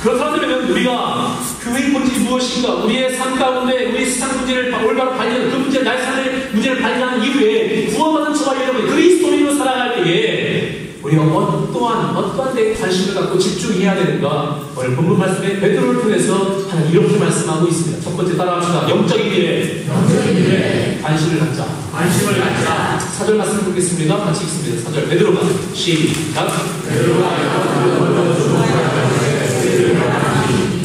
그렇다면 우리가 교회의 본질이 무엇인가, 우리의 삶 가운데 우리의 세상 문제를 올바로 발견하는 그 문제, 나의 삶의 문제를 발견하는 이후에 구원받은 저와 여러분 그리스도인으로 살아갈 때에 우리가 어떠한 데 관심을 갖고 집중해야 되는가, 오늘 본문 말씀에 베드로를 통해서 하나님 이렇게 말씀하고 있습니다. 첫 번째 따라합시다. 영적인 일에 관심을 갖자. 4절 말씀 보겠습니다. 같이 읽습니다. 4절 베드로가 시작.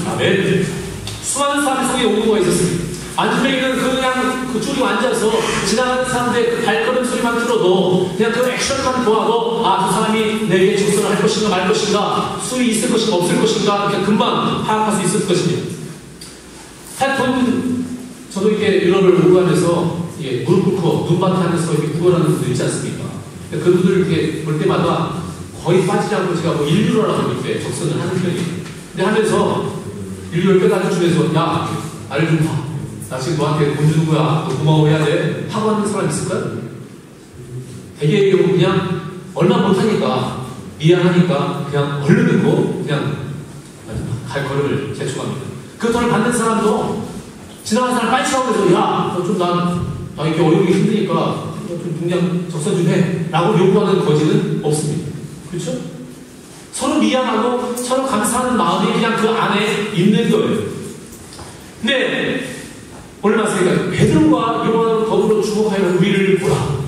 아멘. 수많은 사람이 속에 오고가 있었습니다. 안주뱅이는 그냥 그 줄이 앉아서 지나가는 사람들의 그 발걸음 소리만 들어도 그냥 그 액션만 보아도 아, 그 사람이 내게 직선을 할 것인가 말 것인가, 수위 있을 것인가 없을 것인가 그냥 금방 파악할 수 있을 것입니다. 하여튼 저도 이렇게 유럽을 오고 가면서 무릎 꿇고 눈밭에 하면서 이렇게 구걸하는 분들 있지 않습니까? 그분들을 이렇게 볼 때마다 거의 빠지지 않고 제가 뭐 인류라고 이렇게 적선을 하는 편이에요. 근데 하면서 인류를 빼가지고 주면서 야, 나를 좀 봐. 나 지금 너한테 돈 주는 거야. 너 고마워해야 돼. 하고 하는 사람 있을까요? 대개의 경우 그냥 얼마 못하니까 미안하니까 그냥 얼른 듣고 그냥 갈 걸음을 제출합니다. 그 돈을 받는 사람도 지나가는 사람 빨리 쳐다보면서 야, 너 좀 나 이렇게 어려우기 힘드니까 좀 그냥 적선 좀 해. 라고 요구하는 거지는 없습니다. 그렇죠? 서로 미안하고 서로 감사하는 마음이 그냥 그 안에 있는 거예요. 근데 오늘 말씀이니까 베드로와 요한으로 더불어 주목하여 우리를 보라.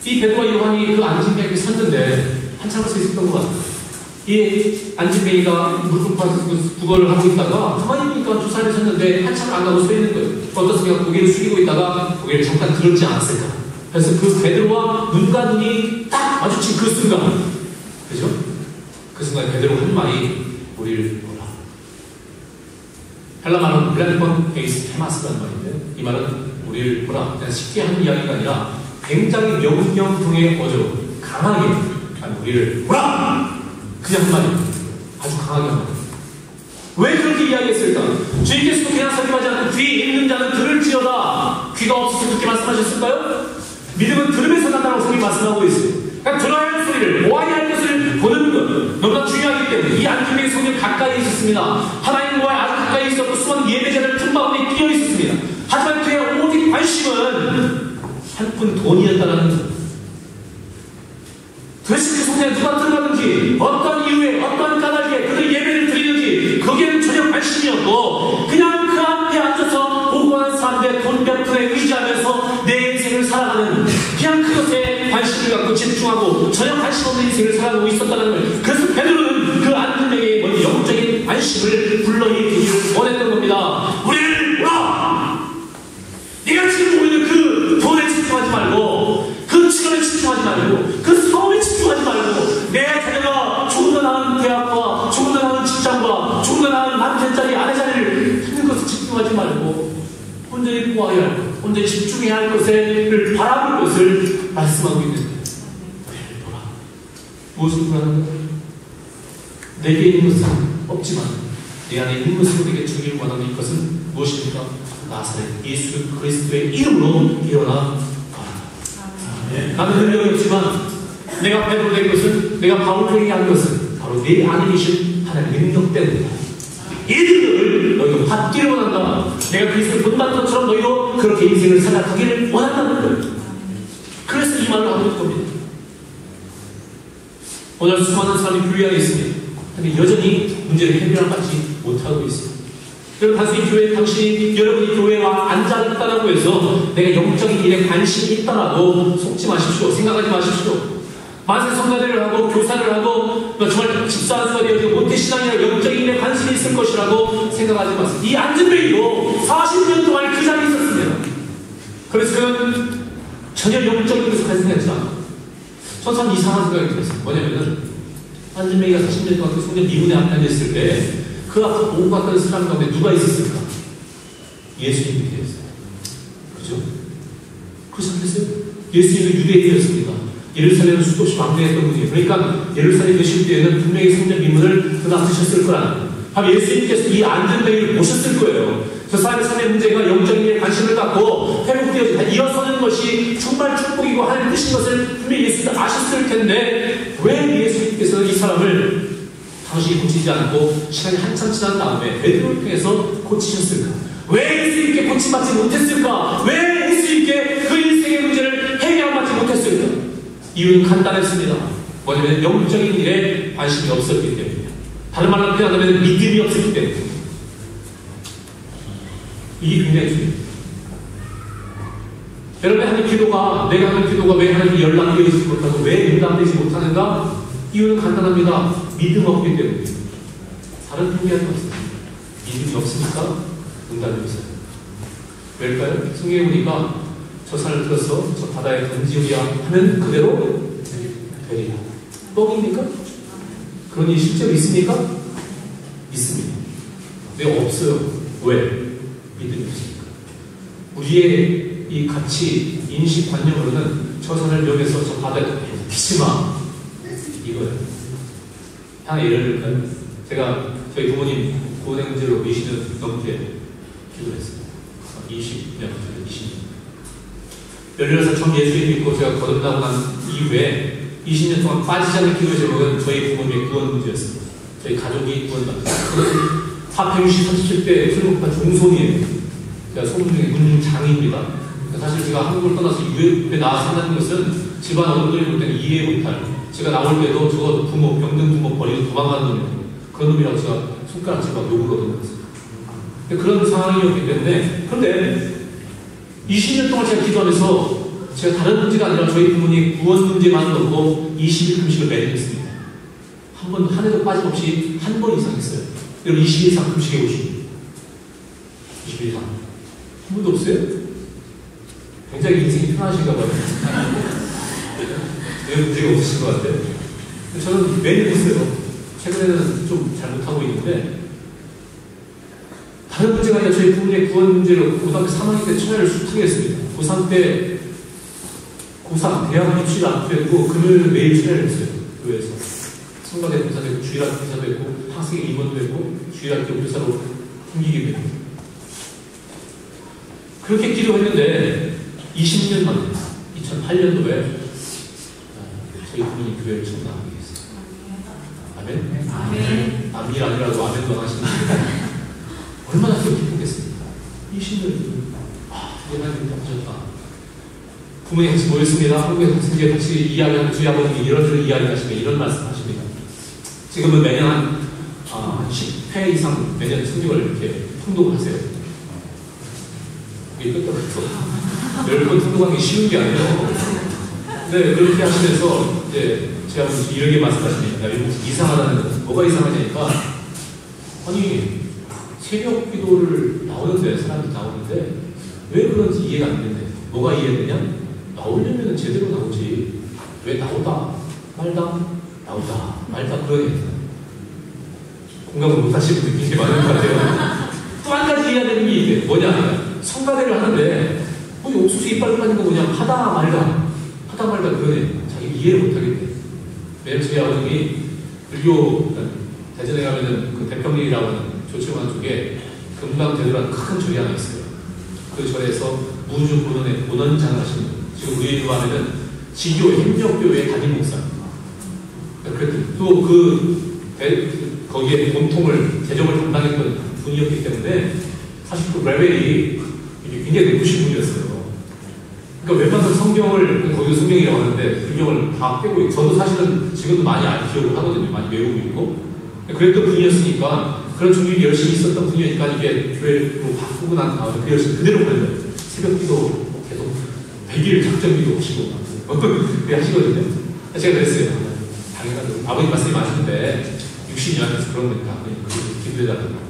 이 베드로와 요한이 그 안진뱅이에 섰는데 한참을 서 있었던 것 같아요. 이 안진뱅이가 물고기에서 구걸을 하고 있다가 가만히 보니까 두 사람이 섰는데 한참을 안 가고 서 있는 거예요. 어떤 사람이 고개를 숙이고 있다가 고개를 잠깐 들었지 않았을까. 그래서 그 베드로와 눈과 눈이 딱 마주친 그 순간, 그죠? 그 순간 베드로가 한 말이 우리를 보라. 헬라 말은 블라디폰 베이스 테마스라는 말인데 이 말은 우리를 보라. 그냥 쉽게 하는 이야기가 아니라 굉장히 명령통의 어조로 강하게 우리를 보라! 그냥 한 말입니다. 아주 강하게 한 말. 왜 그렇게 이야기했을까? 주님께서도 그냥 설교하지 않고 귀 있는 자는 들을지어다. 귀가 없어서 그렇게 말씀하셨을까요? 믿음은 들으면서 난다라고 성경이 말씀하고 있어요. 그러니까 들어야 할 소리를, 보아야 할 것을 보는 것 너무나 중요하기 때문에 이 안중뱅이 성경 가까이 있었습니다. 하나님과 아주 가까이 있었고 수많은 예배자들 틈바구니에 끼어 있었습니다. 하지만 그의 오직 관심은 한 푼 돈이었다는 것. 도대체 그 성전에 누가 들어가는지, 어떤 이유에, 어떤 까닭에 그들 예배를 드리는지 거기에는 전혀 관심이었고 그냥 그 앞에 앉아서 오고한 사람들의 돈 몇 푼에 의지하면서 내 인생을 살아가는 그냥 그것에 관심을 갖고 집중하고 전혀 관심 없는 인생을 살아가고 있었다는 걸. 그래서 베드로는 그 안전에게 먼저 영적인 안심을 불러일으키기를 원했던 겁니다. 우리를 보라! 네가 지금 보고 있는 그 돈에 집중하지 말고, 그 직업에 집중하지 말고, 그 사업에 집중하지 말고, 내 자녀가 조금 더 나은 대학과 조금 더 나은 직장과 조금 더 나은 남편자리, 아내자리를 찾는 것에 집중하지 말고, 온전히 구해야 할 것, 온전히 집중해야 할 것을 바라볼 것을 말씀하고 있는데, 왜 보라? 무엇을 보라는 거야? 내게 있는 것은 없지만 내 안에 있는 것으로 내게 주기를 원하는 이것은 무엇입니까? 나사렛 예수 그리스도의 이름으로 일어나 봐라. 나는 능력이 없지만 내가 베드로 된 것은, 내가 바울에게 한 것은 바로 내 안에 계신 하나님의 능력 때문이다. 이 능력을 너희가 받기를 원한다. 내가 그리스도를 본다는 것처럼 너희도 그렇게 인생을 살아가기를 원한다는 거예요. 그래서 이 말을 하는 겁니다. 오늘 수많은 사람이 교회 안에 있습니다. 근데 여전히 문제를 해결받지 못하고 있습니다. 여러분, 단순히 교회, 당신이 여러분이 교회와 앉아있다라고 해서 내가 영적인 일에 관심이 있다라고 속지 마십시오. 생각하지 마십시오. 만세 성가대를 하고 교사를 하고 정말 집사한테 되어지고 모태신앙이나 영적인 일에 관심이 있을 것이라고 생각하지 마세요. 이 안전뱅이도 40년 동안 그 자리에 있었습니다. 그래서 그는 전혀 영적인 것을 관심하지 않아요. 전 참 이상한 생각이 들었어요. 뭐냐면은 안전뱅이가 40년 동안 그 성전 미문에 앞에 앉아있을 때 그 앞에 보고 갔던 사람 가운데 누가 있었을까? 예수님이 되었어요. 그죠? 그렇지 않겠어요? 예수님은 유대인이었습니다. 예루살렘을 수도 없이 방문했던 분이에요. 그러니까 예루살렘에 계실 때에는 분명히 성전 미문을 드나드셨을 거라는, 바로 예수님께서 이 안전뱅이를 보셨을 거예요. 저 사람의 삶의 문제가 영적인 일에 관심을 갖고 회복되어서 일어서는 것이 정말 축복이고 하나님의 뜻인 것을 분명히 예수님도 아셨을 텐데, 왜 예수님께서 이 사람을 당신이 고치지 않고 시간이 한참 지난 다음에 베드로를 통해서 고치셨을까? 왜 예수님께 고침받지 못했을까? 왜 예수님께 그 인생의 문제를 해결받지 못했을까? 이유는 간단했습니다. 뭐냐면 영적인 일에 관심이 없었기 때문이에요. 다른 말로 표현하자면 믿음이 없었기 때문이에요. 이게 굉장히 중요해요. 여러분, 하는 기도가, 내가 하는 기도가 왜 하나님께 연락이 되지 못하고 왜 응답되지 못하는가? 이유는 간단합니다. 믿음 없기 때문입니다. 다른 의미하지 마세요. 믿음이 없으니까 응답이 없어요. 왜일까요? 성경에 보니까 저 산을 들어서 저 바다에 던지우랴 하면 그대로 되리라. 뻥입니까? 그런 일이 실제로 있습니까? 있습니다. 왜 없어요? 왜? 믿음이 없으니까. 우리의 이 가치, 인식관념으로는 저 산을 명해서 저 바다에 던지지 마. 이거예요. 하나 예를 들까요? 제가 저희 부모님 구원의 문제로 20년 넘게 기도를 했습니다. 20년. 열려서 전 예수님 믿고 제가 거듭나고 난 이후에 20년 동안 빠지지 않는 기도의 제목은 저희 부모님의 구원 문제였습니다. 저희 가족이 구원받았습니다. 하필 37대 출국한 종손이에요. 제가 소문 중에 문중 장입니다. 사실 제가 한국을 떠나서 유럽에 나와 산다는 것은 집안 어른들이 볼 때는 이해 못할, 제가 나올 때도 저거 부모, 병든 부모 버리고 도망가는 놈이에요. 그런 놈이라고 제가 손가락질과 욕을 얻어먹었어요. 그런 상황이었기 때문에, 그런데 20년 동안 제가 기도하면서 제가 다른 문제가 아니라 저희 부모님 구원 문제만 놓고 20일 금식을 매일 했습니다. 한 해도 빠짐없이 한 번 이상 했어요. 여러분 20일 이상 금식해 보시고 20일 이상 한 번도 없어요? 굉장히 인생이 편하신가 봐요. 왜 문제가 없으신 것 같아요? 저는 매일 했어요. 최근에는 좀 잘못하고 있는데, 다른 문제가 아니라 저희 부모님의 구원 문제로 고등학교 3학년 때 청야를 수특했습니다. 고3 때, 고3 대학 입시를 앞두고 했고, 금요일은 매일 청야를 했어요. 교회에서. 성가대 교사도 했고, 주일학교 교사도 했고, 학생 임원도 했고, 주일학교 교사로 숨기기도 했고. 그렇게 기도했는데, 20년 만에, 2008년도에, 저희 부모님 교회를 처음 나가게 됐어요. 아멘? 아멘. 남일 아니라도 아멘만 하시는 얼마나 기쁘겠습니까? 20년이 드디어 하나님이 하셨다. 부모님 같이 모였습니다. 한국에 학생들 같이 이야기하는 저희 아버님이 이런 이야기 하시면 이런 말씀 하십니다. 지금은 매년 한 10회 이상 매년 성경을 이렇게 통독을 하세요. 이게 끝도 10번 통독하는 게 쉬운 게 아니에요. 네, 그렇게 하시면서 이제 제가 이렇게 말씀하십니다. 이상하다는 거. 뭐가 이상하냐니까, 아니 새벽 기도를 나오는데, 사람들이 나오는데 왜 그런지 이해가 안 되는데, 뭐가 이해되냐? 나오려면 제대로 나오지. 왜 나오다 말다 나오다 말다 그러네. 공감을 못하시는 분들이 굉장히 많은 것 같아요. 또 한 가지 이해해야 되는 게 이게 뭐냐, 성가대를 하는데 옥수수 이빨 빠진 거 뭐냐, 하다 말다 그러네. 자기 이해를 못하겠네. 왜냐면 저희 아버님이 불교 대전에 가면은 그 대평리라고 하는 조치원 쪽에 금강대도라는 큰 절이 하나 있어요. 그 절에서 무주 본원장을 하시는 분, 지금 의회로 하면은 지교 협력교회 담임 목사입니다. 또 거기에 본통을 재정을 담당했던 분이었기 때문에 사실 그 레벨이 굉장히 높으신 분이었어요. 그러니까 웬만한 성경을, 거기도 성경이라고 하는데 성경을 다 빼고 있고, 저도 사실은 지금도 많이 기억을 하거든요. 많이 외우고 있고. 그랬던 분이었으니까, 그런 준비가 열심히 있었던 분이니까 이게 교회로 바꾸고 난 다음에 그 열심히 그대로 보내요. 새벽 기도 계속 100일 작전 기도 오시고 그렇게 하시거든요. 제가 그랬어요. 당연하죠. 아버님 말씀이 맞는데 60년 안에서 그런 거니까 기도해달라고.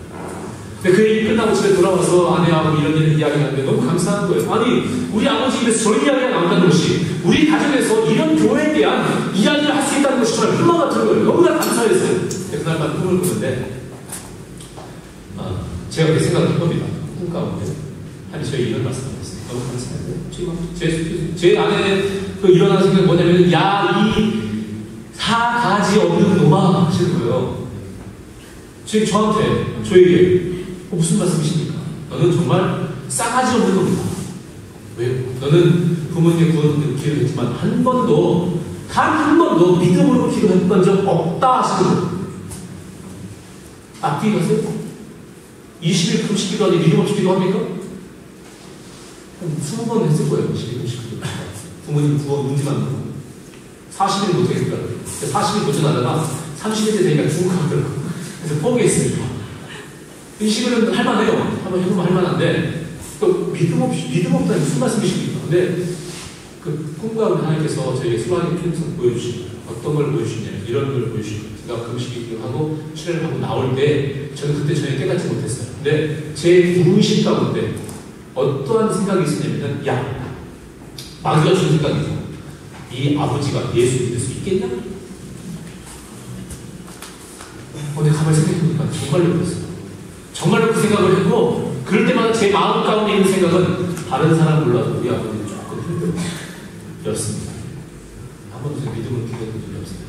근데 그 얘기 끝나고 집에 돌아와서 아내하고 이런 이야기하는데 너무 감사한 거예요. 아니, 우리 아버지 입에서 저런 이야기가 나온다는 것이, 우리 가정에서 이런 교회에 대한 이야기를 할 수 있다는 것이 정말 꿈만 같은 거예요. 너무나 감사했어요. 그날 밤 꿈을 꾸는데, 제가 그렇게 생각을 해봅니다. 꿈 가운데. 아니, 저희 이런 말씀을 했어요. 너무 감사해요. 제 안에 일어나는 생각이 뭐냐면, 야, 이 4가지 없는 놈아 하시는 거예요. 저에게 무슨 말씀이십니까? 너는 정말 싸가지 없는 놈이다. 왜요? 너는 부모님의 구원을 기도했지만 한 번도, 단 한 번도 믿음으로 기도했던 적 없다 하시는 거예요. 앞뒤 가세요? 20일 금식 기도하니 믿음 없이 기도합니까? 한 20번 했을 거예요. 20일 금식 기도. 부모님 구원 문제만 나고 40일 못하겠다. 40일 도전하다가 30일 되니까 죽어가더라고. 그래서 포기했습니다. 이 식으로는 할만해요. 한번 해보면 할만한데, 또 믿음 없다니 무슨 말씀이십니까? 근데 그 꿈과 하나님께서 저에게 수많은 필요성 보여주시고, 어떤 걸 보여주시냐면 이런 걸 보여주시고, 제가 금식을 하고 출연을 하고 나올 때 저는 그때 전혀 깨닫지 못했어요. 근데 제 무의식 가운데 어떠한 생각이 있었냐면, 야, 마귀가 준 생각이죠. 이 아버지가 예수 믿을 수 있겠냐? 근데 가만히 생각해보니까 정말로 그랬어요. 정말로 그 생각을 했고, 그럴 때마다 제 마음 가운데 있는 생각은 다른 사람 몰라도 우리 아버지는 조금 힘들었습니다. 한 번도 믿음을 기대했던 적이 없어요.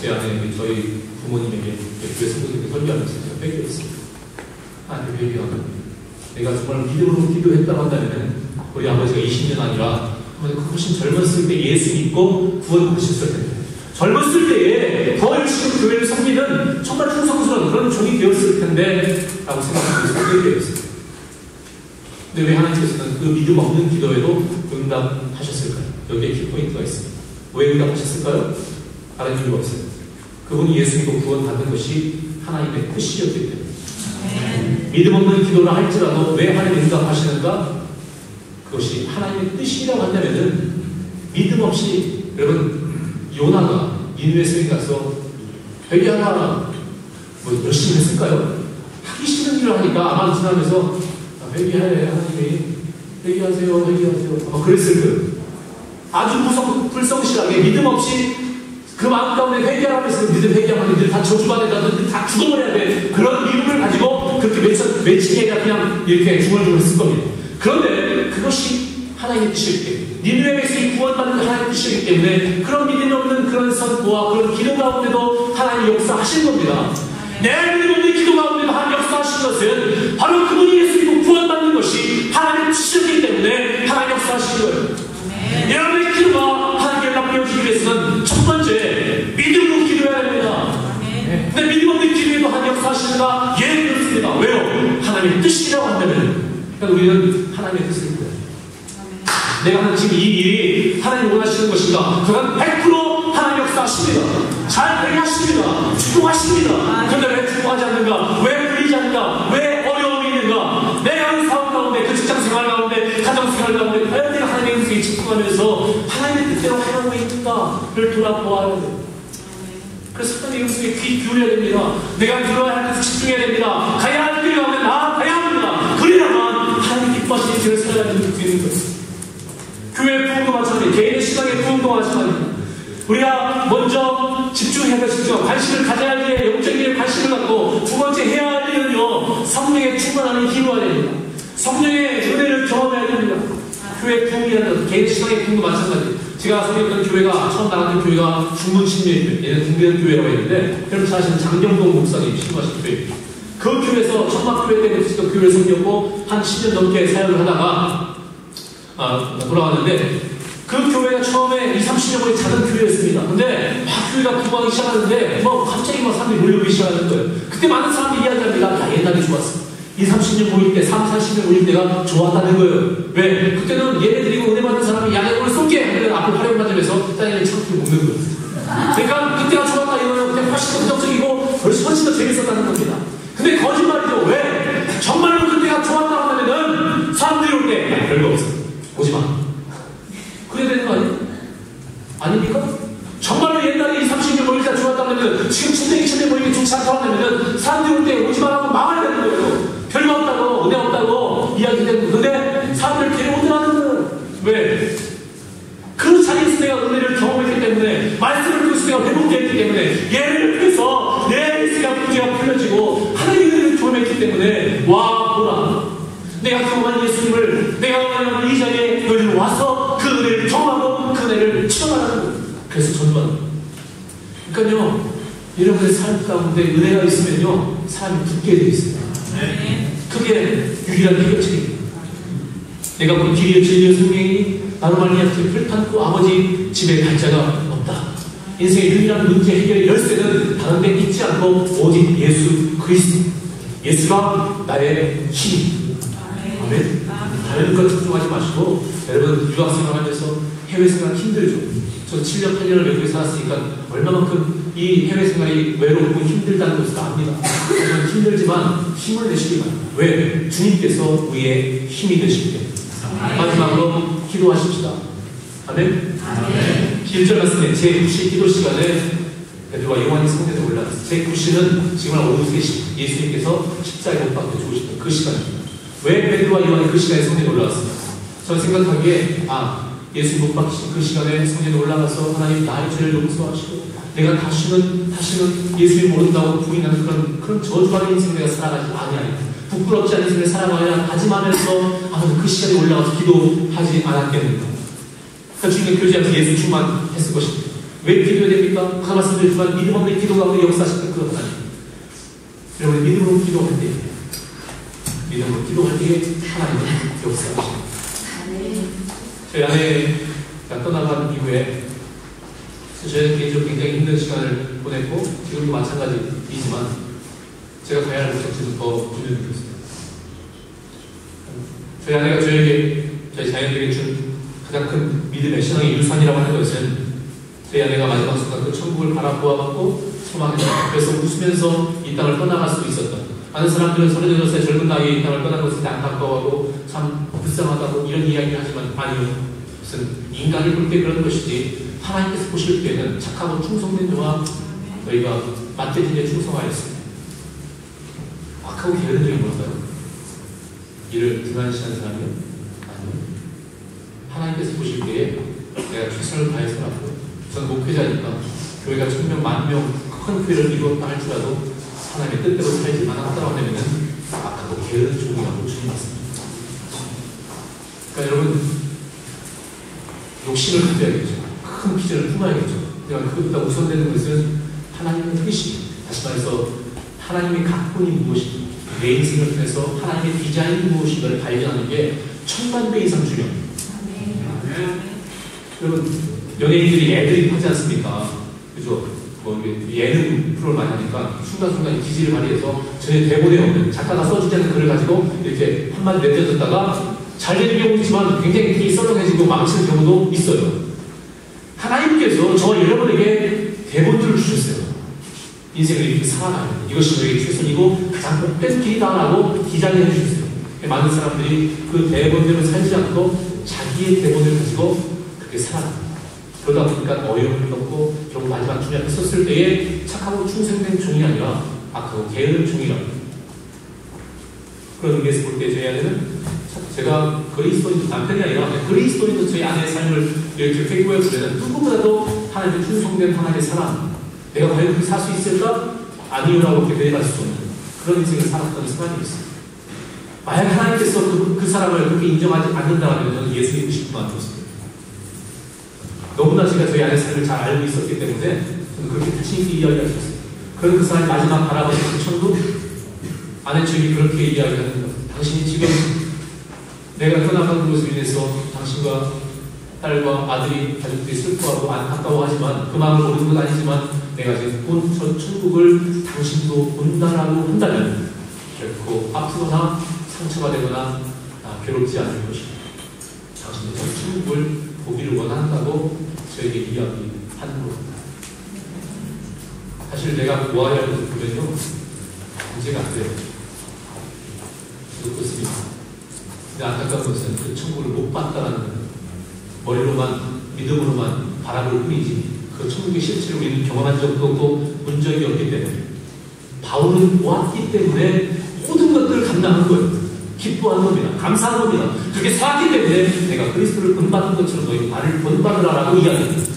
제 안에 저희 부모님에게 교회 성도님께 설교하면서 제가 회개했습니다. 하나님께 회개하고, 내가 정말 믿음으로 기도했다고 한다면 우리 아버지가 20년 아니라 훨씬 젊었을 때 예수 믿고 구원하셨을 텐데, 젊었을 때에 더 열심히 교회를 섬기는 정말 충성스러운 그런 종이 되었을 텐데 라고 생각하면서 회개했습니다. 근데 왜 하나님께서는 그 믿음 없는 기도에도 응답하셨을까요? 여기에 키포인트가 있습니다. 왜 응답하셨을까요? 다른 이유가 없어요. 그분이 예수 믿고 구원받는 것이 하나님의 뜻이었기 때문에. 믿음 없는 기도를 할지라도 왜 하나님이 응답하시는가? 그것이 하나님의 뜻이라고 한다면은, 믿음 없이, 여러분, 요나가 니느웨 성에 가서 회개하라 열심히 했을까요? 하기 싫은 일을 하니까 아마 지나면서 회개하래 하나님이 회개하세요 그랬을 거예요. 아주 불성실하게 믿음 없이 그 마음 가운데 회개하라고 했으면 니들 회개하면 니들 다 저주받아야 돼, 다 죽어버려야 돼, 그런 믿음을 가지고 그렇게 며칠이 아니라 그냥 이렇게 중얼중얼 했을 겁니다. 그런데 그것이 하나님의 뜻이기 때문에, 니느웨에서 구원받는 하나님의 뜻이기 때문에, 그런 믿음 없는 그런 선포와 그런 기도 가운데도 하나님이 역사하신 겁니다. 내 믿음 없는 기도 가운데도 하나님 역사하신 것은 바로 그분이 예수 믿고 구원받는 것이 하나님의 뜻이기 때문에 하나님 역사하신 거예요. 여러분의 기도가 하나님께 연락되어지기 위해서는 첫 번째 믿음으로 기도해야 됩니다. 근데 믿음 없는 기도에도 하나님 역사하시는가? 예, 그렇습니다. 왜요? 하나님의 뜻이라고 한다면, 그러니까 우리는 하나님의 뜻을 구해요. 내가 하는 지금 이 일이 하나님 원하시는 것인가? 그건 100% 하나님 역사하십니다. 잘 되게 하십니다. 축복하십니다. 그런데 왜 축복하지 않는가? 왜 풀리지 않는가? 왜 어려움이 있는가? 내가 하는 사업 가운데, 그 직장 생활 생활 가운데 과연 내가 하나님의 음성에 집중하면서 하나님의 뜻대로 하고 있는가를 돌아보아야 돼요. 그래서 하나님의 음성에 귀 기울여야 됩니다. 내가 들어야 할 것을 집중해야 됩니다. 가야 할 길을 가면 나아가야 합니다. 그래야만 하나님 기뻐하시는 길을 살아가는 수 있는 거예요. 교회 부흥도 마찬가지, 개인의 신앙의 부흥도 마찬가지입니다. 우리가 먼저 집중해야 될 집중, 관심을 가져야 할 일에 영적인 일에 관심을 갖고 두 번째 해야 할 일은요, 성령의 충만함을 기도해야 됩니다. 성령의 은혜를 경험해야 됩니다. 교회 부흥이라는 개인의 신앙의 부흥도 마찬가지. 제가 섬겼던 교회가, 처음 나갔던 교회가 중문신례교회, 얘는 국대는 교회라고 했는데, 여러분 잘 아시는 장경동 목사님 신고하신 교회. 그 교회에서 천막교회 때부터 교회를 섬겼고 한 10년 넘게 사역을 하다가 돌아왔는데, 그 교회가 처음에 20, 30년 전에 작은 교회였습니다. 근데 막 교회가 부흥하기 시작하는데 갑자기 사람들이 몰려오기 시작하는 거예요. 그때 많은 사람들이 이야기합니다. 야, 옛날에 좋았어. 20, 30년 모일 때, 30, 40년 모일 때가 좋았다는 거예요. 왜? 그때는 예배 드리고 은혜 받는 사람이 야간을 쏟게 하면 앞으로 활용 맞으면서 짜장면 창피를 먹는 거예요. 그러니까 그때가 좋았다 이거는 그냥 훨씬 더 긍정적이고 훨씬 더 재밌었다는 겁니다. 근데 거짓말이죠. 왜? 정말로 그때가 좋았다고 하면은 사람들이 올 때 별거 없어. 오지 마. 그래야 되는 거 아니에요? 아닙니까? 정말로 옛날에 20, 30년 모일 때 좋았다면 지금 1000년 모이기 좋지 않다고 하면 사람들이 올 때 오지 말라고 막아야 되는 거예요. 별거 없다고, 은혜 없다고 이야기되는 거. 근데 사람들 데려오더라는 거예요. 왜? 그 자리에서 내가 은혜를 경험했기 때문에, 말씀을 통해서 내가 회복되었기 때문에, 예배를 통해서 내 인생의 문제가 풀려지고 하나님의 은혜를 경험했기 때문에, 와 보라, 내가 경험한 예수님을, 내가 경험한 이 자리에 너희들 와서 그 은혜를 경험하고 그 은혜를 체험하라는 거예요. 그래서 전반. 그러니까요, 여러분의 삶 가운데 은혜가 있으면요, 사람이 붙게 돼 있어요. 그게 유일한 해결책입니다. 내가 그 길이여 진리여 생명이니 나로 말미암아 풀 판고 아버지 집에 갈 자가 없다. 인생의 유일한 문제 해결의 열쇠는 다른 데 있지 않고 오직 예수 그리스도. 예수가 나의 힘. 아멘. 다른 것 집중하지 마시고, 여러분 유학생활 하면서 해외생활 힘들죠. 저 7년 8년을 외국에 살았으니까 얼마만큼 이 해외생활이 외롭고 힘들다는 것을 압니다. 힘들지만 힘을 내시기 바랍니다. 왜? 주님께서 우리의 힘이 되시기 때문에. 마지막으로 기도하십시다. 아멘. 1절 말씀에 제9시 기도 시간에 베드로와 요한이 성전에 올라갔어요. 제9시는 지금 오후 3시 예수님께서 십자가에 못 박혀 죽으셨던 그 시간입니다. 왜 베드로와 요한이 그 시간에 성전에 올라갔습니까? 저는 생각하기에 예수 못 박히신 그 시간에 성전에 올라가서 하나님 나의 죄를 용서하시고 내가 다시는 예수를 모른다고 부인하는 그런 저주받은 인생 내가 살아가지 아니하니 부끄럽지 않은 인생을 살아가야 다짐하면서 아마도 그 시간에 올라가서 기도하지 않았겠는가. 그러니까 주님의 교제하면서 예수 충만했을 것입니다. 왜 기도해야 됩니까? 아까 말씀드렸지만 믿음 없는 기도 가운데 역사하셨던 그 하나님. 여러분 믿음으로 기도할 때, 믿음으로 기도할 때 하나님은 역사하십니다. 저희 아내가 떠나간 이후에 저희는 개인적으로 굉장히 힘든 시간을 보냈고 지금도 마찬가지이지만 제가 가야 할 목적지는 더 분명해졌습니다. 저희 아내가 저희 자녀들에게 준 가장 큰 믿음의 신앙의 유산이라고 하는 것은 저희 아내가 마지막 순간 그 천국을 바라보아갖고 소망했다. 그래서 웃으면서 이 땅을 떠나갈 수 있었다. 많은 사람들은 36살 젊은 나이에 이 땅을 떠난 것을 안타까워하고 참 불쌍하다고 이런 이야기를 하지만 아니요. 무슨 인간을 볼 때 그런 것이지 하나님께서 보실 때는 착하고 충성된 자와 너희가 맡겨진 데 충성하였습니다. 악하고 게으른 적이 뭘까요? 이를 등한시하는 사람이요? 아니요. 하나님께서 보실 때에 내가 최선을 다해서라도 저는 목회자니까 교회가 1000명, 10,000명 큰 교회를 이루었다 할지라도 하나님의 뜻대로 살지 않았다고 하면은 악하고 게으른 종이라고 주님 말씀입니다. 그러니까 여러분 욕심을 가져야겠죠. 큰 비전을 품어야겠죠. 그러니까 그것보다 우선되는 것은 하나님의 뜻이, 다시 말해서 하나님의 각본이 무엇인가, 내 인생을 통해서 하나님의 디자인이 무엇인가를 발견하는 게 1000만 배 이상 중요합니다. 여러분 연예인들이 애드립 하지 않습니까? 그죠? 예능 프로를 많이 하니까 순간순간 기질을 발휘해서 전혀 대본에 없는 작가가 써주지 않는 글을 가지고 이렇게 한마디 내뱉었다가 잘 되는 경우도 있지만 굉장히 길이 썰렁해지고 망치는 경우도 있어요. 하나님께서 저와 여러분에게 대본들을 주셨어요. 인생을 이렇게 살아가요. 이것이 너에게 최선이고 가장 복된 길이다라고 디자인해 주셨어요. 많은 사람들이 그 대본대로 살지 않고 자기의 대본을 가지고 그렇게 살아갑니다. 그러다 보니까 어려움을 겪고 결국 마지막 주님 앞에 섰을 때에 착하고 충성된 종이 아니라 악하고 게으른 종이라고. 그런 의미에서 볼 때 저희 아내는 제가 그리스도인 남편이 아니라 그리스도인도 저희 아내의 삶을 이렇게 회고해 보면 누구보다도 하나님의 충성된 하나님의 사람, 내가 과연 그렇게 살 수 있을까? 아니요라고 이렇게 대답할 수 없는 그런 인생을 살았던 사람이 있어요. 만약 하나님께서 그 사람을 그렇게 인정하지 않는다면 저는 예수 믿고 싶은 마음이 없습니다. 너무나 제가 저희 아내의 삶을 잘 알고 있었기 때문에 저는 그렇게 자신 있게 이야기할 수 있어요. 그런 그 사람이 마지막 바라보는 그 천국, 아내 측이 그렇게 이야기하는 것. 당신이 지금 내가 떠나간 것으로 인해서 당신과 딸과 아들이 가족들이 슬퍼하고 안타까워하지만 그 마음을 모르는 건 아니지만 내가 지금 본 저 천국을 당신도 본다라고 한다면 결코 아프거나 상처가 되거나 괴롭지 않을 것입니다. 당신도 저 천국을 보기를 원한다고 저에게 이야기하는 겁니다. 사실 내가 모아야 할 것을 보면요, 문제가 안 돼요. 저도 그렇습니다. 근데 안타까운 것은 그 천국을 못 봤다라는 머리로만 믿음으로만 바라볼 뿐이지 그 천국의 실체를 우리는 경험한 적도 없고 본 적이 없기 때문에 바울은 보았기 때문에 모든 것들을 감당한 거예요. 기뻐하는 겁니다. 감사하는 겁니다. 그렇게 살았기 때문에 내가 그리스도를 본받은 것처럼 너희 나를 본받으라라고 이야기합니다.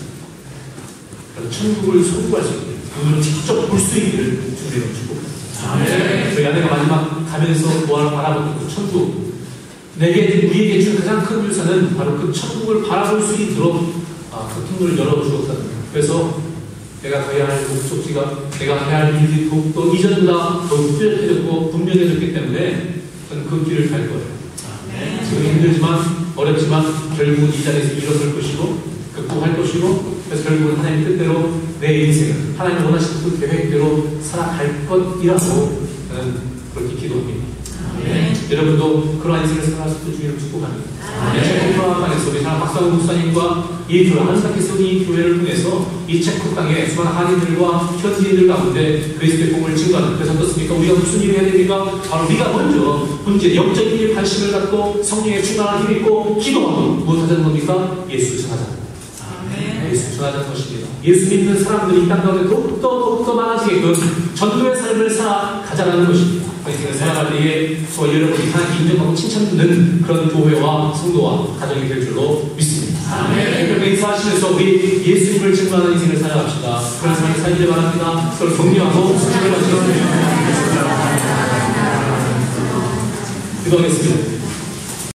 천국을 소구할 수 있게 눈으로 직접 볼 수 있기를 주님으로 축복합니다. 저희 아내가 마지막 가면서 보아를 바라보는 그 천국, 우리에게 준 가장 큰 유산은 바로 그 천국을 바라볼 수 있도록 그 통로를 열어주었다는 거예요. 그래서 내가 가야 할 목적지가, 내가 가야 할 일이 더욱더 이전보다 더욱 뚜렷해졌고 분명해졌기 때문에 저는 그 길을 갈 거예요. 지금 힘들지만 어렵지만 결국은 이 자리에서 일어설 것이고 극복할 것이고, 그래서 결국은 하나님의 뜻대로 내 인생을 하나님이 원하시는 그 계획대로 살아갈 것이라고 저는 그렇게 기도합니다. 여러분도 그러한 인생을 살아갈 수 있는 주님을 축복합니다. 체코프랑 안에서 우리 사랑 박상우 목사님과 이 교회, 하나님께서 세운 이 교회를 통해서 이 체코 땅에 수많은 한인들과 현지인들 가운데 그리스도의 복음을 증거하는, 그래서 어떻습니까? 우리가 무슨 일을 해야 됩니까? 바로 우리가 먼저 문제, 영적인 일 관심을 갖고 성령의 충만한 힘을 입고 기도하고 무엇하자는 겁니까? 예수 전하자. 예수 전하자는 것입니다. 예수 믿는 사람들이 이 땅 가운데 더욱더 많아지게끔 전도의 삶을 살아가자라는 것입니다. 그 인생을 살아갈 때에 저와 여러분이 하나님께 인정하고 칭찬받는 그런 교회와 성도와 가정이 될 줄로 믿습니다. 그렇게 인사하시면서 우리 예수님을 증거하는 인생을 살아갑시다. 그런 삶을 살기를 바랍니다. 서로 격려하고 축복을 마치겠습니다. 기도하겠습니다.